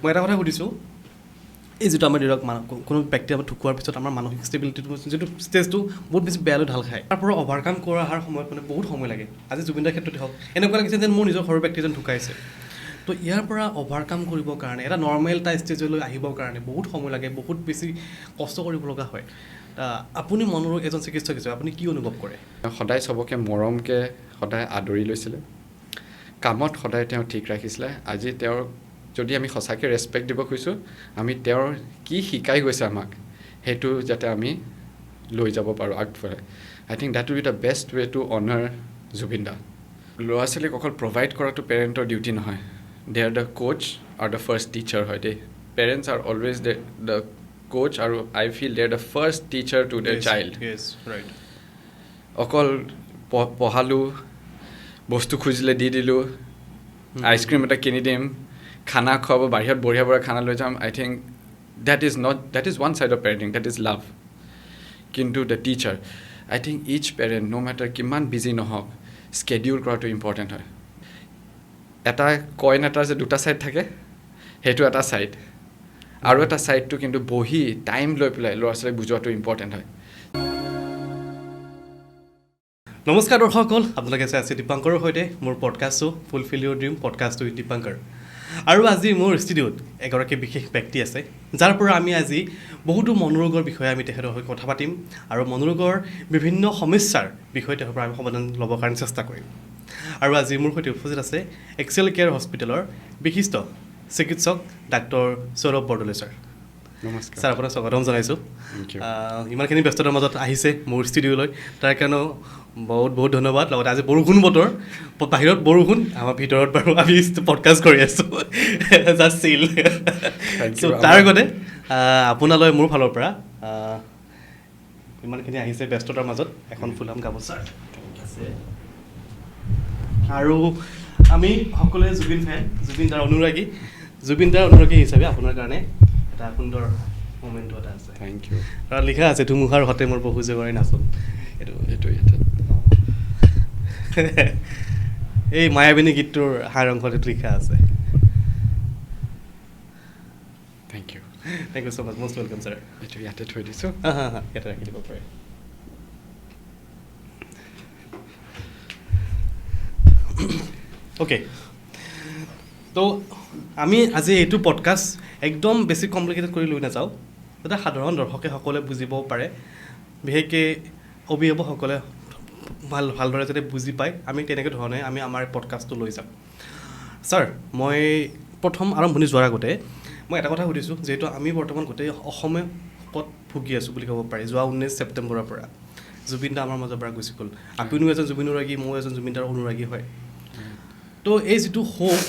মই এটা কথা সুধিছোঁ এই যিটো আমাৰ ধৰক কোনো ব্যক্তি আমাৰ ঢুকোৱাৰ পিছত আমাৰ মানসিক ষ্টেবিলিটিটো যিটো ষ্টেজটো বহুত বেছি বেয়ালৈ ঢাল খায় তাৰ পৰা অভাৰকাম কৰা অহাৰ সময়ত মানে বহুত সময় লাগে আজি জুবিনদাৰ ক্ষেত্ৰতে হওক এনেকুৱা লাগিছে যেন মোৰ নিজৰ ঘৰৰ ব্যক্তি এজন ঢুকাইছে তো ইয়াৰ পৰা অভাৰকাম কৰিবৰ কাৰণে এটা নৰ্মেল এটা ষ্টেজলৈ আহিবৰ কাৰণে বহুত সময় লাগে বহুত বেছি কষ্ট কৰিব লগা হয় আপুনি মনৰ এজন চিকিৎসক হিচাপে আপুনি কি অনুভৱ কৰে সদায় চবকে মৰমকৈ সদায় আদৰি লৈছিলে কামত সদায় তেওঁ ঠিক ৰাখিছিলে আজি তেওঁৰ যদি আমি সঁচাকৈ ৰেচপেক্ট দিব খুজিছোঁ আমি তেওঁৰ কি শিকাই গৈছে আমাক সেইটো যাতে আমি লৈ যাব পাৰোঁ আগফালে I think that will be the best way to honour Zubeen দা ল'ৰা ছোৱালীক অকল প্ৰভাইড কৰাটো পেৰেণ্টৰ ডিউটি নহয় দে আৰ দ্য কোচ আৰু দ্য ফাৰ্ষ্ট টিচাৰ হয় দেই parents are always the coach আৰু I feel they are the first teacher to the child অকল পঢ়ালোঁ বস্তু খুজিলে দি দিলোঁ আইচক্ৰীম এটা কিনি দিম খানা খুৱাব বাহিৰত বঢ়িয়া বঢ়িয়া খানা লৈ যাম I think that is one side of parenting that is love কিন্তু the teacher I think each parent no' matter কিমান বিজি নহওক স্কেডিউল কৰাটো ইম্পৰ্টেণ্ট হয় এটা কইন এটাৰ যে দুটা ছাইড থাকে সেইটো এটা ছাইড আৰু এটা ছাইডটো কিন্তু বহি টাইম লৈ পেলাই ল'ৰা ছোৱালীক বুজোৱাটো ইম্পৰ্টেণ্ট হয় নমস্কাৰ দৰ্শকসকল আপোনালোকে চাই আছে দীপাংকৰৰ সৈতে মোৰ podcast fulfil Euro dream podcast with Dipankar আৰু আজি মোৰ ষ্টুডিঅ'ত এগৰাকী বিশেষ ব্যক্তি আছে যাৰ পৰা আমি আজি বহুতো মনোৰোগৰ বিষয়ে আমি তেখেতৰ সৈতে কথা পাতিম আৰু মনোৰোগৰ বিভিন্ন সমস্যাৰ বিষয়ে তেখেতৰ পৰা আমি সমাধান ল'বৰ কাৰণে চেষ্টা কৰিম আৰু আজি মোৰ সৈতে উপস্থিত আছে এক্সেল কেয়াৰ হস্পিটেলৰ বিশিষ্ট চিকিৎসক ডাক্তৰ সৌৰভ বৰদলৈ ছাৰ নমস্কাৰ ছাৰ আপোনাক স্বাগতম জনাইছোঁ ইমানখিনি ব্যস্ততাৰ মাজত আহিছে মোৰ ষ্টুডিঅ'লৈ তাৰ কাৰণেও বহুত বহুত ধন্যবাদ লগতে আজি বৰষুণ বতৰ বাহিৰত বৰষুণ আমাৰ ভিতৰত বাৰু আমি পডকাষ্ট কৰি আছোঁ জাষ্ট চিল তাৰ আগতে আপোনালৈ মোৰ ফালৰ পৰা ইমানখিনি আহিছে ব্যস্ততাৰ মাজত এখন ফুলাম গামোচা আছে আৰু আমি সকলোৱে জুবিন ফেন জুবিনদাৰ অনুৰাগী হিচাপে আপোনাৰ কাৰণে এটা সুন্দৰ মমেণ্টটো এটা আছে থেংক ইউ তাত লিখা আছে ধুমুহাৰ হতে মোৰ বহু জগৰে নাচন এইটো এই মায়াবিনী গীতটোৰ সাৰ অংশত লিখা আছে thank you so' much most welcome sir এইটো ইয়াতে থৈ দিছোঁ ইয়াতে ৰাখি দিব পাৰে অ'কে তো আমি আজি এইটো পডকাষ্ট একদম বেছি কমপ্লিকেটেড কৰি লৈ নাযাওঁ যাতে সাধাৰণ দৰ্শকে সকলোৱে বুজিব পাৰে বিশেষকৈ অভিভাৱকসকলে ভালদৰে যাতে বুজি পায় আমি তেনেকৈ ধৰণে আমি আমাৰ পডকাষ্টটো লৈ যাম ছাৰ মই প্ৰথম আৰম্ভণি যোৱাৰ আগতে মই এটা কথা সুধিছোঁ যিহেতু আমি বৰ্তমান গোটেই অসমে শোকত ভুগি আছোঁ বুলি ক'ব পাৰি যোৱা 19 ছেপ্টেম্বৰৰ পৰা জুবিন দা আমাৰ মাজৰ পৰা গুচি গ'ল আপুনিও এজন জুবিন অনুৰাগী ময়ো এজন জুবিন দাৰ অনুৰাগী হয় তো এই যিটো শোক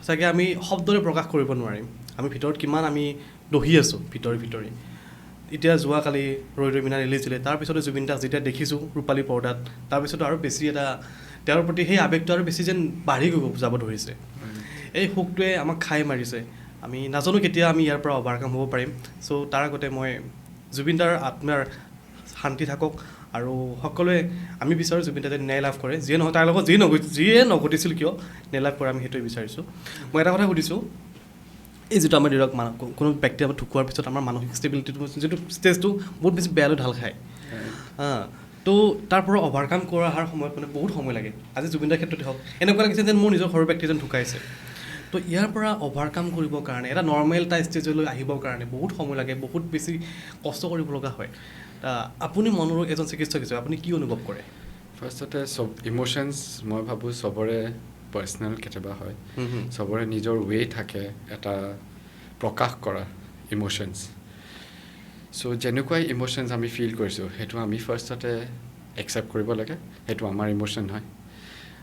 চাগে আমি শব্দৰে প্ৰকাশ কৰিব নোৱাৰিম আমি ভিতৰত কিমান আমি দহি আছোঁ ভিতৰি এতিয়া যোৱাকালি ৰৈ ৰৈ বিনা ৰিলিজ দিলে তাৰপিছতে জুবিন দাক যেতিয়া দেখিছোঁ ৰূপালী পৰ্দাত তাৰপিছতো আৰু বেছি এটা তেওঁৰ প্ৰতি সেই আৱেগটো আৰু বেছি যেন বাঢ়ি যাব ধৰিছে এই শোকটোৱে আমাক খাই মাৰিছে আমি নাজানো কেতিয়া আমি ইয়াৰ পৰা অভাৰকাম হ'ব পাৰিম চ' তাৰ আগতে মই জুবিন দাৰ আত্মাৰ শান্তি থাকক আৰু সকলোৱে আমি বিচাৰোঁ জুবিন দাই ন্যায় লাভ কৰে যিয়ে নহয় তাৰ লগত যিয়ে নঘটিছিল কিয় ন্যায় লাভ কৰে আমি সেইটোৱে বিচাৰিছোঁ মই এটা কথা সুধিছোঁ এই যিটো আমাৰ ধৰক কোনো ব্যক্তি আমাৰ ঢুকোৱাৰ পিছত আমাৰ মানসিক ষ্টেবিলিটিটো যিটো ষ্টেজটো বহুত বেছি বেয়ালৈ ঢাল খায় তো তাৰ পৰা অভাৰকাম কৰা অহাৰ সময়ত মানে বহুত সময় লাগে আজি জুবিনদাৰ ক্ষেত্ৰতে হওক এনেকুৱা লাগিছে যেন মোৰ নিজৰ ঘৰৰ ব্যক্তি এজন ঢুকাইছে তো ইয়াৰ পৰা অভাৰকাম কৰিবৰ কাৰণে এটা নৰ্মেল এটা ষ্টেজলৈ আহিবৰ কাৰণে বহুত সময় লাগে বহুত বেছি কষ্ট কৰিব লগা হয় আপুনি মনৰ এজন চিকিৎসক হিচাপে আপুনি কি অনুভৱ কৰে ফাৰ্ষ্টতে ইম'শ্যনছ মই ভাবোঁ চবৰে পাৰ্চনেল কেতিয়াবা হয় চবৰে নিজৰ ৱে থাকে এটা প্ৰকাশ কৰা ইম'শ্যনছ চ' যেনেকুৱাই ইম'শ্যনছ আমি ফিল কৰিছোঁ সেইটো আমি ফাৰ্ষ্টতে একচেপ্ট কৰিব লাগে সেইটো আমাৰ ইম'শ্যন হয়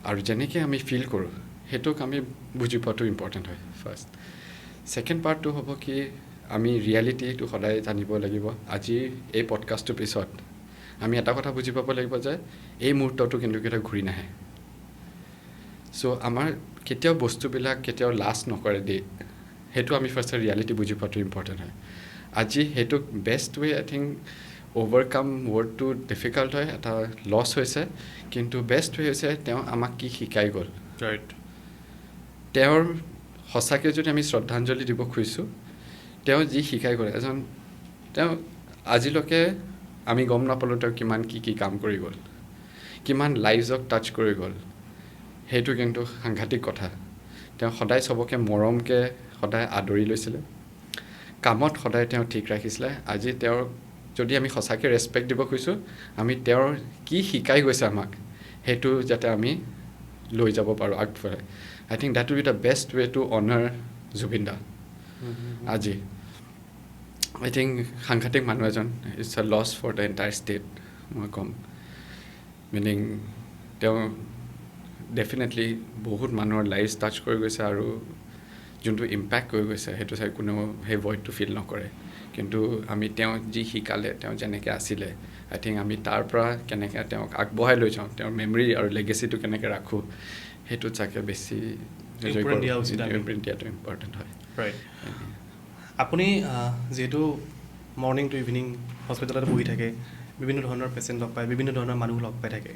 আৰু যেনেকৈ আমি ফিল কৰোঁ সেইটোক আমি বুজি পোৱাটো ইম্পৰ্টেণ্ট হয় ফাৰ্ষ্ট ছেকেণ্ড পাৰ্টটো হ'ব কি আমি ৰিয়েলিটিটো সদায় জানিব লাগিব আজি এই পডকাষ্টটোৰ পিছত আমি এটা কথা বুজি পাব লাগিব যে এই মুহূৰ্তটো কিন্তু কেতিয়াও ঘূৰি নাহে চ' আমাৰ কেতিয়াও বস্তুবিলাক কেতিয়াও লাষ্ট নকৰে দেই সেইটো আমি ফাৰ্ষ্টে ৰিয়েলিটি বুজি পোৱাটো ইম্পৰ্টেণ্ট হয় আজি সেইটো বেষ্ট ৱে আই থিংক অভাৰকাম ৱৰ্ডটো ডিফিকাল্ট হয় এটা লছ হৈছে কিন্তু বেষ্ট ৱে হৈছে তেওঁ আমাক কি শিকাই গ'ল ৰাইট তেওঁৰ সঁচাকৈ যদি আমি শ্ৰদ্ধাঞ্জলি দিব খুজিছোঁ তেওঁ যি শিকাই গ'ল তেওঁ আজিলৈকে আমি গম নাপালোঁ তেওঁ কিমান কি কাম কৰি গ'ল কিমান লাইফক টাচ কৰি গ'ল সেইটো কিন্তু সাংঘাতিক কথা তেওঁ সদায় চবকে মৰমকৈ সদায় আদৰি লৈছিলে কামত সদায় তেওঁ ঠিক ৰাখিছিলে আজি তেওঁৰ যদি আমি সঁচাকৈ ৰেচপেক্ট দিব খুজিছোঁ আমি তেওঁৰ কি শিকাই গৈছে আমাক সেইটো যাতে আমি লৈ যাব পাৰোঁ আগফালে I think that will be the best way to honour Zubeen দা আজি আই থিংক সাংঘাতিক মানুহ এজন it's a loss for the entire state মই ক'ম মিনিং তেওঁ ডেফিনেটলি বহুত মানুহৰ লাইফ টাচ কৰি গৈছে আৰু যোনটো ইম্পেক্ট কৰি গৈছে সেইটো চাই কোনেও সেই ভইডটো ফিল নকৰে কিন্তু আমি তেওঁ যি শিকালে তেওঁ যেনেকৈ আছিলে আই থিংক আমি তাৰ পৰা কেনেকৈ তেওঁক আগবঢ়াই লৈ যাওঁ তেওঁৰ মেমৰি আৰু লেগেচিটো কেনেকৈ ৰাখোঁ সেইটোত চাগে বেছি ইম্প্ৰিণ্ট দিয়াটো ইম্পৰ্টেণ্ট হয় ৰাইট আপুনি যিহেতু মৰ্ণিং টু ইভিনিং হস্পিটেলত বহি থাকে বিভিন্ন ধৰণৰ পেচেণ্ট লগ পায় বিভিন্ন ধৰণৰ মানুহ লগ পাই থাকে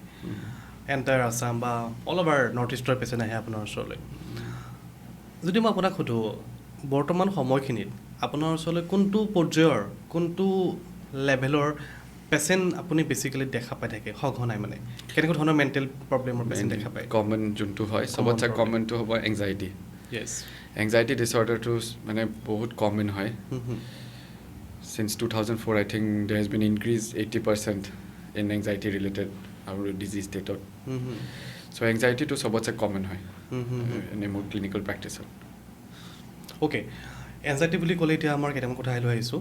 এণ্টায়াৰ আছাম বা অল অভাৰ নৰ্থ ইষ্টৰ পেচেণ্ট আহে আপোনাৰ ওচৰলৈ যদি মই আপোনাক সোধোঁ বৰ্তমান সময়খিনিত আপোনাৰ ওচৰলৈ কোনটো পৰ্যায়ৰ কোনটো লেভেলৰ পেচেণ্ট আপুনি বেছিকেলি দেখা পাই থাকে সঘনাই মানে কেনেকুৱা ধৰণৰ মেণ্টেল প্ৰব্লেমৰ পেচেণ্ট দেখা পায় কমন যোনটো হয় চবতছে কমনটো হ'ব এংজাইটি এংজাইটি ডিছঅৰ্ডাৰটো মানে বহুত কমন হয় since 2004 I think there has been increase 80% in anxiety related our disease state so anxiety to sobotse common hoy in a more clinical practice okay anxiety বুলি ক'লে এতিয়া আমাৰ কেইটামান কথা আহিলো আহিছোঁ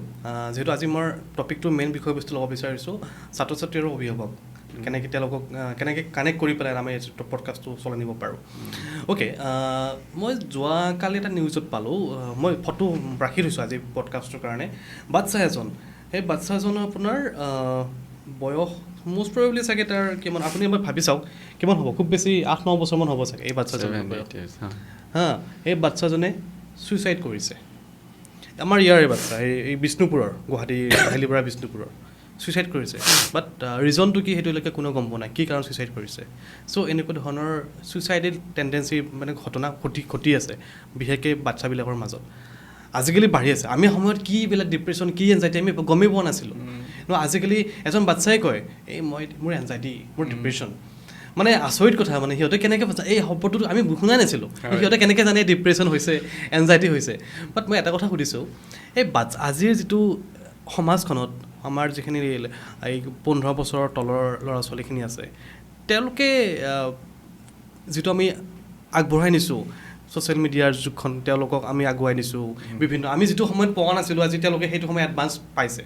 যেহেতু আজি মই টপিকটো মেইন বিষয়বস্তু ল'ব বিচাৰিছোঁ ছাত্ৰ ছাত্ৰী আৰু অভিভাৱক কেনেকৈ তেওঁলোকক কেনেকৈ কানেক্ট কৰি পেলাই আমি পডকাষ্টটো চলাই নিব পাৰোঁ অ'কে মই যোৱাকালি এটা নিউজত পালোঁ মই ফটো ৰাখি থৈছোঁ আজি পডকাষ্টটোৰ কাৰণে বাচ্চা এজন সেই বাচ্চা এজনৰ আপোনাৰ বয়স মোষ্ট প্ৰবেবলি চাগে তাৰ কিমান আপুনি এবাৰ ভাবি চাওক কিমান হ'ব খুব বেছি 8-9 বছৰমান হ'ব চাগে এই বাচ্চাজনৰ এই বাচ্চাজনে ছুইচাইড কৰিছে আমাৰ ইয়াৰে বাচ্চা এই বিষ্ণুপুৰৰ গুৱাহাটী হাইলিপাৰা বিষ্ণুপুৰৰ ছুইচাইড কৰিছে বাট ৰিজনটো কি সেইটোলৈকে কোনেও গম পোৱা নাই কি কাৰণ ছুইচাইড কৰিছে চ' এনেকুৱা ধৰণৰ ছুইচাইডেল টেণ্ডেঞ্চি মানে ঘটনা ঘটি আছে বিশেষকৈ বাচ্চাবিলাকৰ মাজত আজিকালি বাঢ়ি আছে আমি সময়ত কি এইবিলাক ডিপ্ৰেশ্যন কি এনজাইটি আমি গমেই পোৱা নাছিলোঁ কিন্তু আজিকালি এজন বাচ্চাই কয় এই মোৰ এনজাইটি মোৰ ডিপ্ৰেশ্যন মানে আচৰিত কথা মানে সিহঁতে কেনেকৈ এই শব্দটো আমি শুনা নাছিলোঁ সিহঁতে কেনেকৈ জানে ডিপ্ৰেশ্যন হৈছে এনজাইটি হৈছে বাট মই এটা কথা সুধিছোঁ এই আজিৰ যিটো সমাজখনত আমাৰ যিখিনি এই 15 বছৰৰ তলৰ ল'ৰা ছোৱালীখিনি আছে তেওঁলোকে যিটো আমি আগবঢ়াই নিছোঁ ছ'চিয়েল মিডিয়াৰ যুগখন তেওঁলোকক আমি আগুৱাই নিছোঁ বিভিন্ন আমি যিটো সময়ত পোৱা নাছিলোঁ আজি তেওঁলোকে সেইটো সময় এডভান্স পাইছে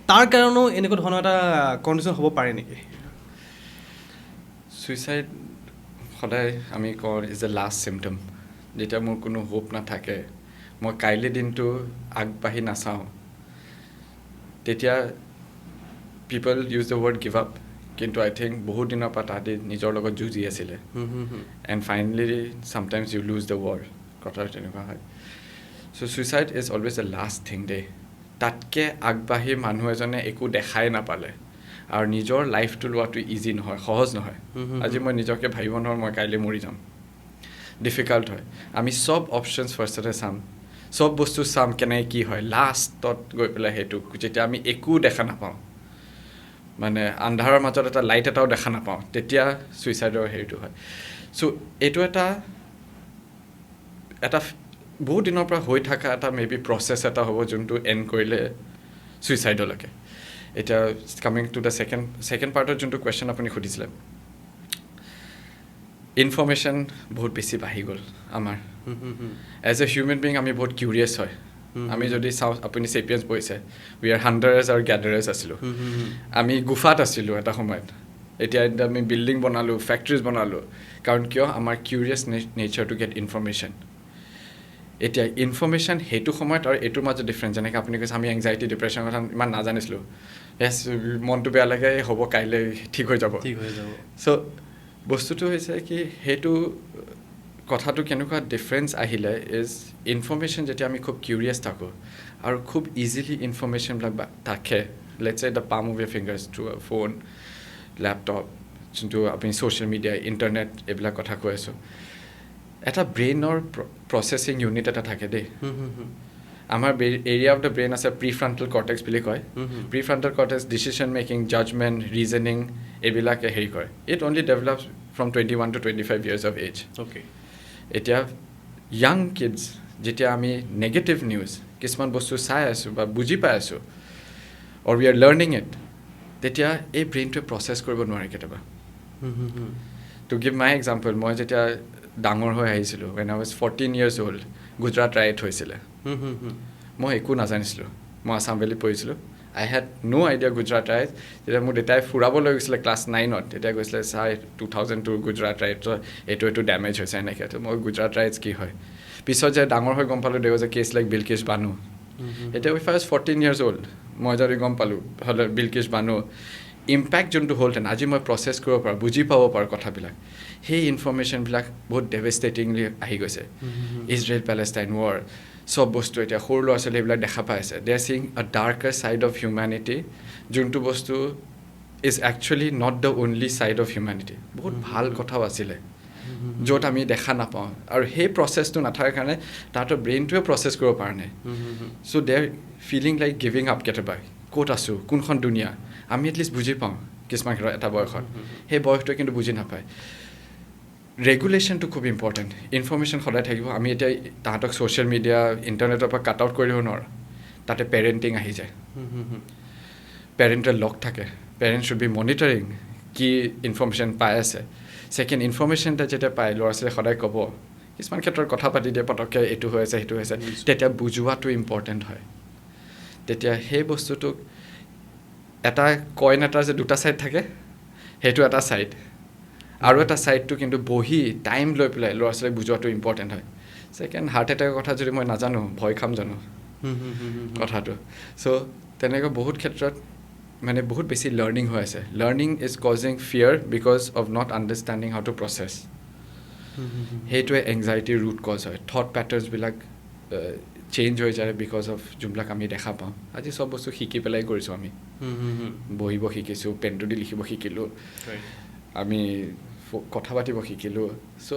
তাৰ কাৰণেও এনেকুৱা ধৰণৰ এটা কণ্ডিশ্যন হ'ব পাৰে নেকি ছুইচাইড সদায় আমি কওঁ ইজ দ্য লাষ্ট চিমটম যেতিয়া মোৰ কোনো হোপ নাথাকে মই কাইলৈ দিনটো আগবাঢ়ি নাচাওঁ তেতিয়া people use the word give up কিন্তু আই থিংক বহুত দিনৰ পৰা তাহাঁতি নিজৰ লগত যুঁজি আছিলে and finally sometimes you lose the world কথাটো তেনেকুৱা হয় so' suicide is always the last thing they তাতকৈ আগবাঢ়ি মানুহ এজনে একো দেখাই নাপালে আৰু নিজৰ লাইফটো লোৱাটো ইজি নহয় সহজ নহয় আজি মই নিজকে ভাবিব নোৱাৰোঁ মই কাইলৈ মৰি যাম ডিফিকাল্ট হয় আমি চব অপশ্যনছ ফাৰ্ষ্টতে চাম চব বস্তু চাম কেনেকৈ কি হয় লাষ্টত গৈ পেলাই সেইটো যেতিয়া আমি একো দেখা নাপাওঁ মানে আন্ধাৰৰ মাজত এটা লাইট এটাও দেখা নাপাওঁ তেতিয়া ছুইচাইডৰ হেৰিটো হয় চ' এইটো এটা বহুত দিনৰ পৰা হৈ থকা এটা মে বি প্ৰচেছ এটা হ'ব যোনটো এণ্ড কৰিলে ছুইচাইডলৈকে এতিয়া কামিং টু দ্য ছেকেণ্ড পাৰ্টৰ যোনটো কুৱেশ্যন আপুনি সুধিছিলে ইনফৰ্মেশ্যন বহুত বেছি বাঢ়ি গ'ল আমাৰ এজ এ হিউমেন বিং আমি বহুত কিউৰিয়াছ হয় আমি যদি চাওঁ আপুনি চেপিয়েন্স পঢ়িছে উই আৰ হাণ্টাৰ্ছ আৰু গ্যাদাৰাৰ্ছ আছিলোঁ আমি গুফাত আছিলোঁ এটা সময়ত এতিয়া আমি বিল্ডিং বনালোঁ ফেক্টৰিজ বনালোঁ কাৰণ কিয় আমাৰ curious nature to get information এতিয়া ইনফৰ্মেশ্যন সেইটো সময়ত আৰু এইটোৰ মাজত ডিফাৰেঞ্চ যেনেকৈ আপুনি কৈছে আমি এংজাইটি ডিপ্ৰেশ্যনৰ কথা ইমান নাজানিছিলোঁ মনটো বেয়া লাগে হ'ব কাইলৈ ঠিক হৈ যাব চ' বস্তুটো হৈছে কি সেইটো কথাটো কেনেকুৱা ডিফাৰেঞ্চ আহিলে ইজ ইনফৰ্মেশ্যন যেতিয়া আমি খুব কিউৰিয়াছ থাকোঁ আৰু খুব ইজিলি ইনফৰ্মেশ্যনবিলাক থাকে লেটছ এ দ্য পাম অফ ইয়াৰ ফিংগাৰ্ছ থ্ৰু আ ফোন লেপটপ যোনটো আপুনি ছ'চিয়েল মিডিয়া ইণ্টাৰনেট এইবিলাক কথা কৈ আছোঁ এটা ব্ৰেইনৰ প্ৰচেছিং ইউনিট এটা থাকে দেই আমাৰ এৰিয়া অফ দ্য ব্ৰেইন আছে প্ৰিফ্ৰণ্টেল কৰ্টেক্স বুলি কয় prefrontal cortex decision making judgement reasoning এইবিলাকে হেৰি কৰে it only develops from 21 to 25 years of age okay এতিয়া ইয়াং কিডছ যেতিয়া আমি নেগেটিভ নিউজ কিছুমান বস্তু চাই আছোঁ বা বুজি পাই আছোঁ অৰ উই আৰ লাৰ্ণিং ইট তেতিয়া এই ব্ৰেইনটোৱে প্ৰচেছ কৰিব নোৱাৰে কেতিয়াবা টু গিভ মাই এক্সাম্পল মই যেতিয়া ডাঙৰ হৈ আহিছিলোঁ when I was 14 years old Gujarat right হৈছিলে মই একো নাজানিছিলোঁ মই আছাম ভেলীত পঢ়িছিলোঁ আই হেড ন' আইডিয়া গুজৰাট ৰাইট তেতিয়া মোৰ দেউতাই ফুৰাবলৈ গৈছিলে ক্লাছ 9ত তেতিয়া কৈছিলে ছাৰ 2002 গুজৰাট ৰাইটৰ এইটো ডেমেজ হৈছে এনেকৈ তো মই গুজৰাট ৰাইটছ কি হয় পিছত যে ডাঙৰ হৈ গম পালোঁ দেউ যে কেছ লাইক বিলকিছ বানু এতিয়া wife I was 14 years old মই যদি গম পালোঁ হ'লে বিলকিছ বানু ইম্পেক্ট যোনটো হ'লহেঁতেন আজি মই প্ৰচেছ কৰিব পাৰোঁ বুজি পাব পাৰোঁ কথাবিলাক সেই ইনফৰ্মেশ্যনবিলাক বহুত ডেভেষ্টেটিংলি আহি গৈছে ইজৰাইল পেলেষ্টাইন ৱাৰ চব বস্তু এতিয়া সৰু ল'ৰা ছোৱালী এইবিলাক দেখা পাই আছে দে আৰ ছিং আ ডাৰ্কাৰ ছাইড অফ হিউমেনিটি যোনটো বস্তু is actually not the only side of humanity বহুত ভাল কথাও আছিলে য'ত আমি দেখা নাপাওঁ আৰু সেই প্ৰচেছটো নাথাকাৰ কাৰণে তাহাঁতৰ ব্ৰেইনটোৱে প্ৰচেছ কৰিব পৰা নাই so' they are feeling like giving up কেতিয়াবা ক'ত আছোঁ কোনখন দুনীয়া আমি এটলিষ্ট বুজি পাওঁ কিছুমান ক্ষেত্ৰত এটা বয়সত সেই বয়সটোৱে কিন্তু বুজি নাপায় ৰেগুলেশ্যনটো খুব ইম্পৰ্টেণ্ট ইনফৰ্মেশ্যন সদায় থাকিব আমি এতিয়া তাহাঁতক ছ'চিয়েল মিডিয়া ইণ্টাৰনেটৰ পৰা কাট আউট কৰিব নোৱাৰোঁ তাতে পেৰেণ্টিং আহি যায় পেৰেণ্টেল লক থাকে পেৰেণ্টছ শ্বুড বি মনিটৰিং কি ইনফৰ্মেশ্যন পাই আছে ছেকেণ্ড ইনফৰ্মেশ্যন এটা যেতিয়া পায় ল'ৰা ছোৱালীয়ে সদায় ক'ব কিছুমান ক্ষেত্ৰত কথা পাতি দিয়ে পটককৈ এইটো হৈ আছে সেইটো হৈছে তেতিয়া বুজোৱাটো ইম্পৰ্টেণ্ট হয় তেতিয়া সেই বস্তুটোক এটা কইন এটা যে দুটা ছাইড থাকে সেইটো এটা ছাইড আৰু এটা ছাইডটো কিন্তু বহি টাইম লৈ পেলাই ল'ৰা ছোৱালীক বুজোৱাটো ইম্পৰ্টেণ্ট হয় ছেকেণ্ড হাৰ্ট এটেকৰ কথা যদি মই নাজানো ভয় খাম জানো কথাটো চ' তেনেকৈ বহুত ক্ষেত্ৰত মানে বহুত বেছি লাৰ্ণিং হৈ আছে learning is causing ফিয়াৰ because of not understanding how to process সেইটোৱে এংজাইটিৰ ৰুট কজ হয় থট পেটাৰ্ণছবিলাক চেঞ্জ হৈ যায় বিকজ অফ যোনবিলাক আমি দেখা পাওঁ আজি চব বস্তু শিকি পেলাই কৰিছোঁ আমি বহিব শিকিছোঁ পেনটো দি লিখিব শিকিলোঁ আমি কথা পাতিব শিকিলোঁ চ'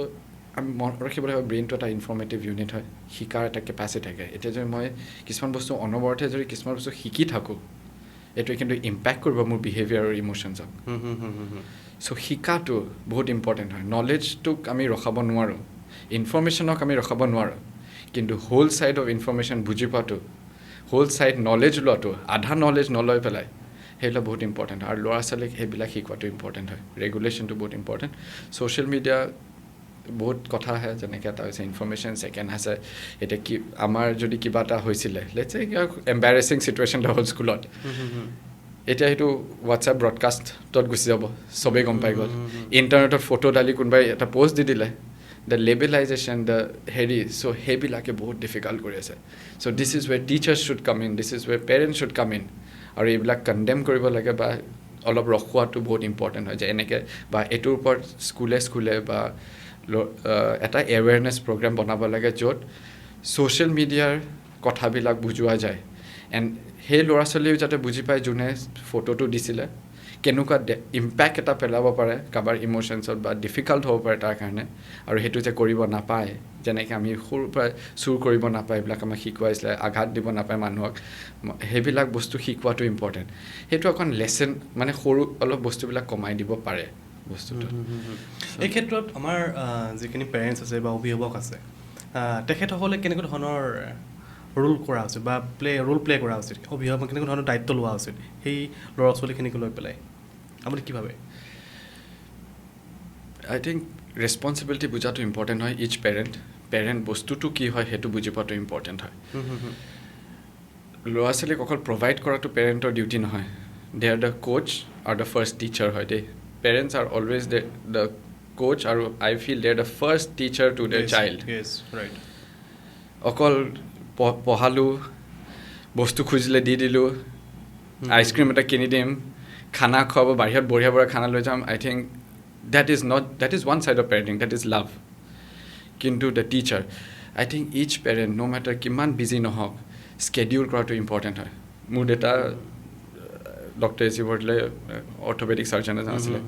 আমি মনত ৰাখিব লাগিব ব্ৰেইনটো এটা ইনফৰ্মেটিভ ইউনিট হয় শিকাৰ এটা কেপাচিটি থাকে এতিয়া যদি মই কিছুমান বস্তু অনবৰতে যদি কিছুমান বস্তু শিকি থাকোঁ এইটোৱে কিন্তু ইম্পেক্ট কৰিব মোৰ বিহেভিয়াৰ আৰু ইম'শ্যনছক চ' শিকাটো বহুত ইম্পৰ্টেণ্ট হয় নলেজটোক আমি ৰখাব নোৱাৰোঁ ইনফৰ্মেশ্যনক আমি ৰখাব নোৱাৰোঁ কিন্তু হোল ছাইড অফ ইনফৰ্মেশ্যন বুজি পোৱাটো হোল ছাইড নলেজ লোৱাটো আধা নলেজ নলৈ পেলাই সেইবিলাক বহুত ইম্পৰ্টেণ্ট হয় আৰু ল'ৰা ছোৱালীক সেইবিলাক শিকোৱাটো ইম্পৰ্টেণ্ট হয় ৰেগুলেশ্যনটো বহুত ইম্পৰ্টেণ্ট ছ'চিয়েল মিডিয়া বহুত কথা আহে যেনেকৈ এটা হৈছে ইনফৰ্মেশ্যন ছেকেণ্ড আছে এতিয়া কি আমাৰ যদি কিবা এটা হৈছিলে লেটছ কিবা এম্বাৰেছিং চিটুৱেশ্যন এটা হ'ল স্কুলত এতিয়া সেইটো হোৱাটছএপ ব্ৰডকাষ্টত গুচি যাব চবেই গম পাই গ'ল ইণ্টাৰনেটত ফটো ডালি কোনোবাই এটা পষ্ট দি দিলে দ্য লেবেলাইজেশ্যন দ্য হেৰি চ' সেইবিলাকে বহুত ডিফিকাল্ট কৰি আছে so' this is way teachers should come in this is way parents should come in আৰু এইবিলাক কণ্ডেম কৰিব লাগে বা অলপ ৰখোৱাটো বহুত ইম্পৰ্টেণ্ট হয় যে এনেকৈ বা এইটোৰ ওপৰত স্কুলে বা এটা এৱেৰনেছ প্ৰগ্ৰেম বনাব লাগে য'ত ছ'চিয়েল মিডিয়াৰ কথাবিলাক বুজোৱা যায় এণ্ড সেই ল'ৰা ছোৱালীও যাতে বুজি পায় যোনে ফটোটো দিছিলে কেনেকুৱা ইম্পেক্ট এটা পেলাব পাৰে কাৰোবাৰ ইম'শ্যনছত বা ডিফিকাল্ট হ'ব পাৰে তাৰ কাৰণে আৰু সেইটো যে কৰিব নাপায় যেনেকৈ আমি সৰুৰ পৰা চুৰ কৰিব নাপায় এইবিলাক আমাক শিকোৱাইছিলে আঘাত দিব নাপায় মানুহক সেইবিলাক বস্তু শিকোৱাটো ইম্পৰ্টেণ্ট সেইটো অকণ লেচন মানে সৰু অলপ বস্তুবিলাক কমাই দিব পাৰে বস্তুটো এই ক্ষেত্ৰত আমাৰ যিখিনি পেৰেণ্টছ আছে বা অভিভাৱক আছে তেখেতসকলে কেনেকুৱা ধৰণৰ ৰোল কৰা উচিত বা ৰোল প্লে কৰা উচিত অভিভাৱক কেনেকুৱা ধৰণৰ দায়িত্ব লোৱা উচিত সেই ল'ৰা ছোৱালীখিনিক লৈ পেলাই আপুনি কি ভাবে আই থিংক ৰেছপনচিবিলিটি বুজাটো ইম্পৰ্টেণ্ট হয় ইচ পেৰেণ্ট বস্তুটো কি হয় সেইটো বুজি পোৱাটো ইম্পৰ্টেণ্ট হয় ল'ৰা ছোৱালীক অকল প্ৰভাইড কৰাটো পেৰেণ্টৰ ডিউটি নহয় দে আৰ দ্য কোচ আৰু দ্য ফাৰ্ষ্ট টিচাৰ হয় দেই parents are always the coach আৰু I feel they are the first teacher to the child অকল পঢ়ালোঁ বস্তু খুজিলে দি দিলোঁ আইচক্ৰীম এটা কিনি দিম খানা খুৱাব বাহিৰত বঢ়িয়া খানা লৈ যাম I think that is one side of parenting, that is love. Kintu the teacher, I think each parent, no matter kiman busy nohok, schedule কৰাটো important হয় মোৰ দেউতা ডক্টৰ এজি বৰ্ডলে অৰ্থপেডিক চাৰ্জন এজন আছিলে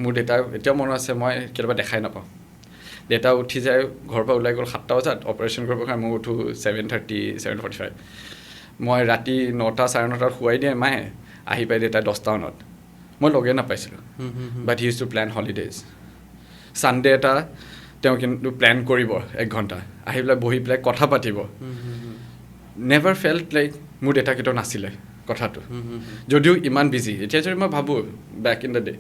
মোৰ দেউতা এতিয়া মনত আছে মই কেতিয়াবা দেখাই নাপাওঁ দেউতা উঠি যায় ঘৰৰ পৰা ওলাই গ'ল 7টা বজাত অপাৰেশ্যন কৰিবৰ কাৰণে মই উঠোঁ 7:30 7:45 মই ৰাতি 9টা 9:30 শুৱাই দিয়ে মায়ে আহি পাই দেউতাই 10টা মানত মই লগে নাপাইছিলোঁ but he use to plan holidays Sunday এটা তেওঁ কিন্তু প্লেন কৰিব 1 ঘণ্টা আহি পেলাই বহি পেলাই কথা পাতিব নেভাৰ ফেল্ট লাইক মোৰ দেউতা কেতিয়াও নাছিলে কথাটো যদিও ইমান বিজি এতিয়া যদি মই ভাবোঁ বেক ইন দ্য ডে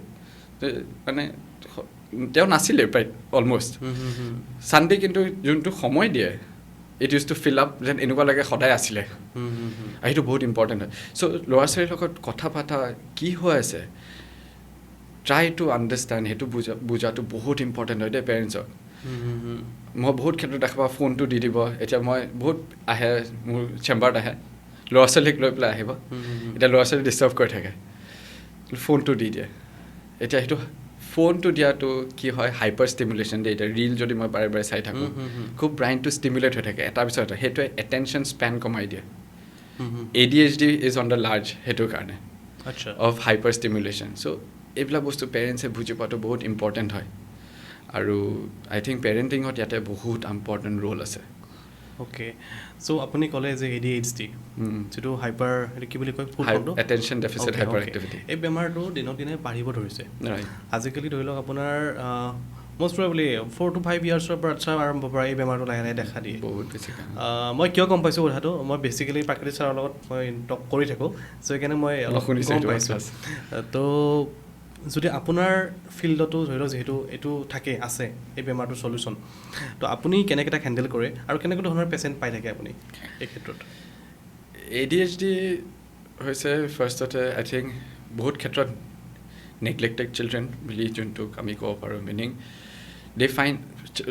মানে তেওঁ নাছিলে প্ৰায় অলমষ্ট ছানডে কিন্তু যোনটো সময় দিয়ে it use to fill up যেন এনেকুৱা লাগে সদায় আছিলে আৰু সেইটো বহুত ইম্পৰ্টেণ্ট হয় চ' ল'ৰা ছোৱালীৰ লগত কথা পতা কি হৈ আছে ট্ৰাই টু আণ্ডাৰষ্টেণ্ড সেইটো বুজাটো বহুত ইম্পৰ্টেণ্ট হয় দেই পেৰেণ্টছক মই বহুত ক্ষেত্ৰত দেখা পাওঁ ফোনটো দি দিব এতিয়া মই বহুত আহে মোৰ চেম্বাৰত আহে ল'ৰা ছোৱালীক লৈ পেলাই আহিব এতিয়া ল'ৰা ছোৱালী ডিষ্টাৰ্ব কৰি থাকে ফোনটো দি দিয়ে এতিয়া সেইটো ফোনটো দিয়াটো কি হয় হাইপাৰ ষ্টিমুলেশ্যন দিয়ে এতিয়া ৰিল যদি মই বাৰে বাৰে চাই থাকোঁ খুব ব্ৰাইনটো ষ্টিমুলেট হৈ থাকে এটাৰ পিছত এটা সেইটোৱে এটেনশ্যন স্পেন কমাই দিয়ে ADHD is on the large সেইটোৰ কাৰণে অফ হাইপাৰ ষ্টিমুলেশ্যন চ' এইবিলাক বস্তু পেৰেণ্টছে বুজি পোৱাটো বহুত ইম্পৰ্টেণ্ট হয় আৰু আই থিংক পেৰেণ্টিঙত ইয়াতে বহুত ইম্পৰ্টেণ্ট ৰোল আছে অ'কে চ' আপুনি ক'লে যে ADHD যিটো হাইপাৰ কি বুলি কয় এটেনশ্যন ডেফিচিট হাইপাৰ এক্টিভিটি এই বেমাৰটো দিনক দিনে বাঢ়িব ধৰিছে আজিকালি ধৰি লওক আপোনাৰ মষ্ট প্ৰবেবলি 4 to 5 ইয়াৰ্ছৰ পৰা আৰম্ভ পৰা এই বেমাৰটো লাহে লাহে দেখা দিয়ে বহুত বেছি মই কিয় গম পাইছোঁ কথাটো মই বেচিকেলি প্ৰাকৃতিক ছাৰৰ লগত মই টক কৰি থাকোঁ চ' সেইকাৰণে মই অলপ গম পাইছোঁ তো যদি আপোনাৰ ফিল্ডতো ধৰি লওক যিহেতু এইটো আছে এই বেমাৰটোৰ চলিউশ্যন তো আপুনি কেনেকৈ তাক হেণ্ডেল কৰে আৰু কেনেকুৱা ধৰণৰ পেচেণ্ট পাই থাকে আপুনি এই ক্ষেত্ৰত ADHD হৈছে ফাৰ্ষ্টতে আই থিংক বহুত ক্ষেত্ৰত নেগলেক্টেড চিলড্ৰেন বুলি যোনটোক আমি ক'ব পাৰোঁ মিনিং দে ফাইন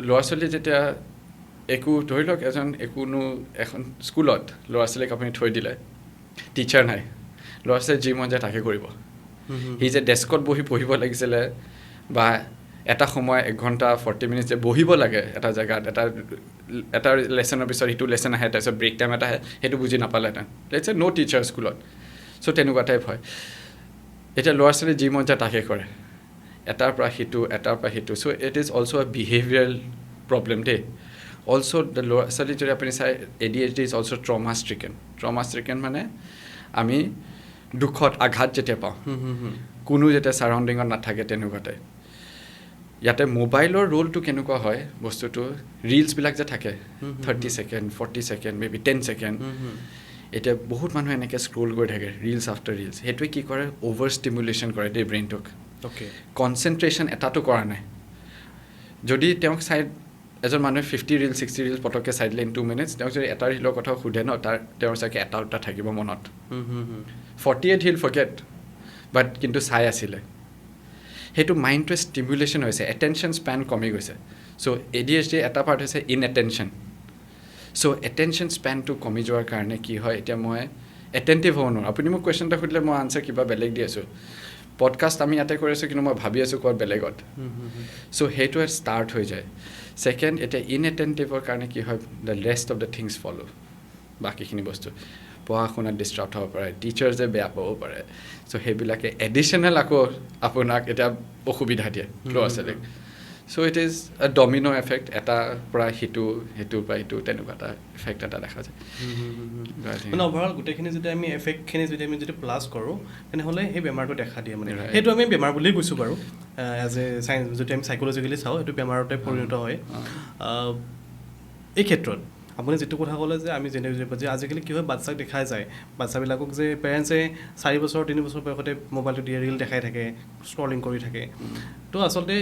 ল'ৰা ছোৱালী যেতিয়া একো ধৰি লওক এখন স্কুলত ল'ৰা ছোৱালীক আপুনি থৈ দিলে টিচাৰ নাই ল'ৰা ছোৱালী যি মন যায় তাকে কৰিব সি যে ডেস্কত বহি পঢ়িব লাগিছিলে বা এটা সময় 1 ঘণ্টা 40 মিনিট যে বহিব লাগে এটা জেগাত এটা লেচনৰ পিছত সিটো লেচন আহে তাৰপিছত ব্ৰেক টাইম এটা আহে সেইটো বুজি নাপালেহেঁতেন লেটছ ন' টিচাৰ স্কুলত চ' তেনেকুৱা টাইপ হয় এতিয়া ল'ৰা ছোৱালী যি মন যায় তাকে কৰে এটাৰ পৰা সিটো so' it is also' a behavioural problem দেই অলছ' দ্য ল'ৰা ছোৱালী যদি আপুনি চাই ADHD is also' trauma stricken মানে আমি দুখত আঘাত যেতিয়া পাওঁ কোনো যেতিয়া ছাৰাউণ্ডিঙত নাথাকে তেনেকুৱাতে ইয়াতে মোবাইলৰ ৰোলটো কেনেকুৱা হয় বস্তুটো ৰিলছবিলাক যে থাকে 30 ছেকেণ্ড 40 ছেকেণ্ড মেবি 10 ছেকেণ্ড এতিয়া বহুত মানুহে এনেকৈ স্ক্ৰল কৰি থাকে ৰিলছ আফটাৰ ৰিলছ সেইটোৱে কি কৰে অ'ভাৰ ষ্টিমুলেশ্যন কৰে দেই ব্ৰেইনটোক কনচেনট্ৰেশ্যন এটাতো কৰা নাই যদি তেওঁক চাই এজন মানুহে 50 ৰিল 60 ৰিল পটককৈ চাই দিলে ইন 2 মিনিটছ তেওঁক যদি এটা ৰিলৰ কথা সোধে ন তেওঁৰ চাগে এটা থাকিব মনত 48 হিল ফৰগেট বাট কিন্তু চাই আছিলে সেইটো মাইণ্ডটোৱে ষ্টিমুলেশ্যন হৈছে এটেনশ্যন স্পেন কমি গৈছে চ' ADHD এটা পাৰ্ট হৈছে ইনএটেনশ্যন চ' এটেনশ্যন স্পেনটো কমি যোৱাৰ কাৰণে কি হয় এতিয়া মই এটেণ্টিভ হ'ব নোৱাৰোঁ আপুনি মোক কুৱেশ্যন এটা সুধিলে মই আনচাৰ কিবা বেলেগ দি আছোঁ পডকাষ্ট আমি ইয়াতে কৰি আছোঁ কিন্তু মই ভাবি আছোঁ ক'ত বেলেগত চ' সেইটো ষ্টাৰ্ট হৈ যায় ছেকেণ্ড এতিয়া ইনএটেণ্টিভৰ কাৰণে কি হয় the rest of the things follow' বাকীখিনি বস্তু পঢ়া শুনাত ডিষ্ট্ৰাক্ট হ'ব পাৰে টিচাৰ্ছে বেয়া পাব পাৰে চ' সেইবিলাকে এডিশ্যনেল আকৌ আপোনাক এতিয়া অসুবিধা দিয়ে ল'ৰা ছোৱালীক so' it is a domino effect এটাৰ পৰা সেইটোৰ পৰা সিটো তেনেকুৱা এটা এফেক্ট এটা দেখা যায় মানে অভাৰঅল গোটেইখিনি যদি আমি এফেক্টখিনি যদি প্লাছ কৰোঁ তেনেহ'লে সেই বেমাৰটো দেখা দিয়ে মানে সেইটো আমি বেমাৰ বুলিয়েই কৈছোঁ বাৰু এজ এ চাইন্স যদি আমি চাইক'লজিকেলি চাওঁ সেইটো বেমাৰতে পৰিণত হয় এই ক্ষেত্ৰত আপুনি যিটো কথা ক'লে যে আমি যে আজিকালি কি হয় বাচ্চাক দেখাই যায় বাচ্চাবিলাকক যে পেৰেণ্টছে 4 বছৰ 3 বছৰ বয়সতে মোবাইলটো দিয়ে ৰিল দেখাই থাকে স্ক্ৰলিং কৰি থাকে তো আচলতে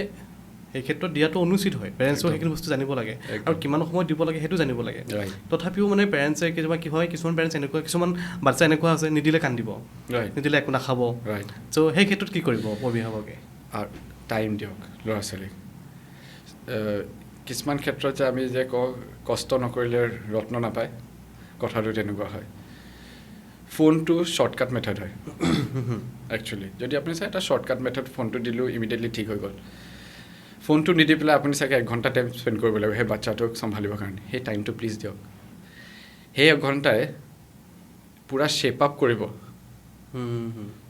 এই ক্ষেত্ৰত দিয়াটো অনুচিত হয় পেৰেণ্টছেও সেইখিনি বস্তু জানিব লাগে আৰু কিমান সময় দিব লাগে সেইটো জানিব লাগে তথাপিও মানে পেৰেণ্টছে কেতিয়াবা কি হয় কিছুমান পেৰেণ্টছ এনেকুৱা কিছুমান বাচ্চা এনেকুৱা আছে নিদিলে কান্দিব নিদিলে একো নাখাব চ' সেই ক্ষেত্ৰত কি কৰিব অভিভাৱকে আৰু টাইম দিয়ক ল'ৰা ছোৱালীক কিছুমান ক্ষেত্ৰত যে আমি যে কওঁ কষ্ট নকৰিলে ৰত্ন নাপায় কথাটো তেনেকুৱা হয় ফোনটো শ্বৰ্টকাট মেথড হয় একচুৱেলি যদি আপুনি চাই এটা শ্বৰ্টকাট মেথড ফোনটো দিলোঁ ইমিডিয়েটলি ঠিক হৈ গ'ল ফোনটো নিদি পেলাই আপুনি চাগে 1 ঘণ্টা টাইম স্পেণ্ড কৰিব লাগিব সেই বাচ্চাটোক চম্ভালিবৰ কাৰণে সেই টাইমটো প্লিজ দিয়ক সেই 1 ঘণ্টাই পূৰা শ্বেপ আপ কৰিব